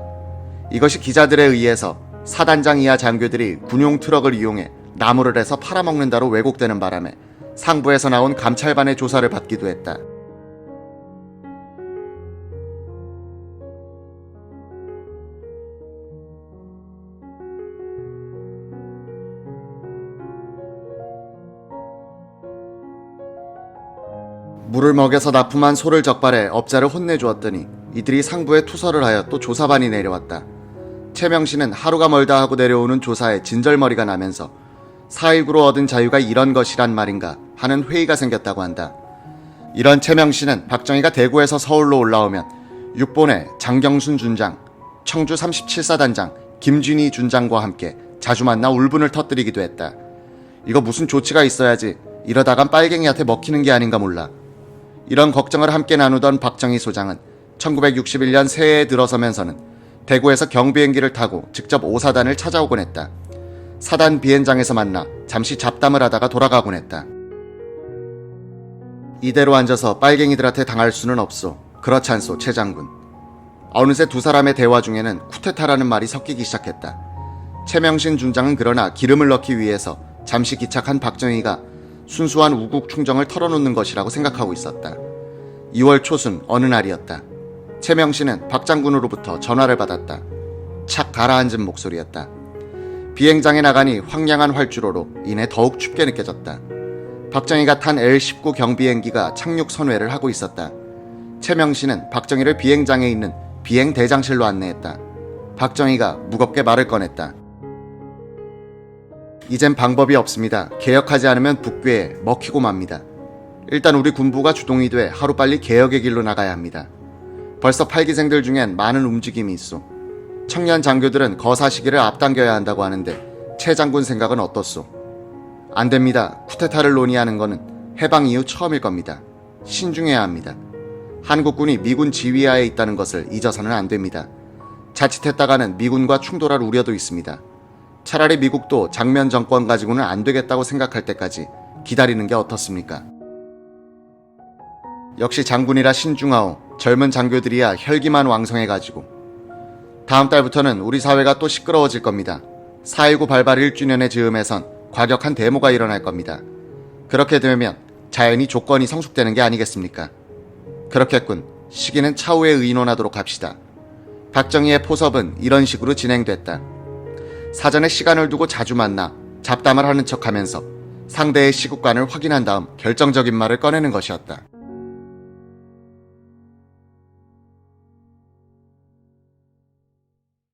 이것이 기자들에 의해서 사단장 이하 장교들이 군용 트럭을 이용해 나무를 해서 팔아먹는다로 왜곡되는 바람에 상부에서 나온 감찰반의 조사를 받기도 했다. 물을 먹여서 납품한 소를 적발해 업자를 혼내주었더니 이들이 상부에 투서를 하여 또 조사반이 내려왔다. 최명신은 하루가 멀다 하고 내려오는 조사에 진절머리가 나면서 4.19로 얻은 자유가 이런 것이란 말인가 하는 회의가 생겼다고 한다. 이런 최명신은 박정희가 대구에서 서울로 올라오면 육본의 장경순 준장, 청주 37사단장 김준희 준장과 함께 자주 만나 울분을 터뜨리기도 했다. 이거 무슨 조치가 있어야지 이러다간 빨갱이한테 먹히는 게 아닌가 몰라. 이런 걱정을 함께 나누던 박정희 소장은 1961년 새해에 들어서면서는 대구에서 경비행기를 타고 직접 5사단을 찾아오곤 했다. 사단 비행장에서 만나 잠시 잡담을 하다가 돌아가곤 했다. 이대로 앉아서 빨갱이들한테 당할 수는 없소. 그렇지 않소, 최 장군. 어느새 두 사람의 대화 중에는 쿠데타라는 말이 섞이기 시작했다. 최명신 준장은 그러나 기름을 넣기 위해서 잠시 기착한 박정희가 순수한 우국 충정을 털어놓는 것이라고 생각하고 있었다. 2월 초순 어느 날이었다. 최명신은 박 장군으로부터 전화를 받았다. 착 가라앉은 목소리였다. 비행장에 나가니 황량한 활주로로 이내 더욱 춥게 느껴졌다. 박정희가 탄 L-19 경비행기가 착륙 선회를 하고 있었다. 최명신은 박정희를 비행장에 있는 비행대장실로 안내했다. 박정희가 무겁게 말을 꺼냈다. 이젠 방법이 없습니다. 개혁하지 않으면 북괴에 먹히고 맙니다. 일단 우리 군부가 주동이 돼 하루빨리 개혁의 길로 나가야 합니다. 벌써 8기생들 중엔 많은 움직임이 있소. 청년 장교들은 거사 시기를 앞당겨야 한다고 하는데 최 장군 생각은 어떻소? 안 됩니다. 쿠데타를 논의하는 거는 해방 이후 처음일 겁니다. 신중해야 합니다. 한국군이 미군 지휘하에 있다는 것을 잊어서는 안 됩니다. 자칫했다가는 미군과 충돌할 우려도 있습니다. 차라리 미국도 장면 정권 가지고는 안 되겠다고 생각할 때까지 기다리는 게 어떻습니까? 역시 장군이라 신중하오. 젊은 장교들이야 혈기만 왕성해가지고. 다음 달부터는 우리 사회가 또 시끄러워질 겁니다. 4.19 발발 1주년의 즈음에선 과격한 데모가 일어날 겁니다. 그렇게 되면 자연히 조건이 성숙되는 게 아니겠습니까? 그렇겠군. 시기는 차후에 의논하도록 합시다. 박정희의 포섭은 이런 식으로 진행됐다. 사전에 시간을 두고 자주 만나 잡담을 하는 척하면서 상대의 시국관을 확인한 다음 결정적인 말을 꺼내는 것이었다.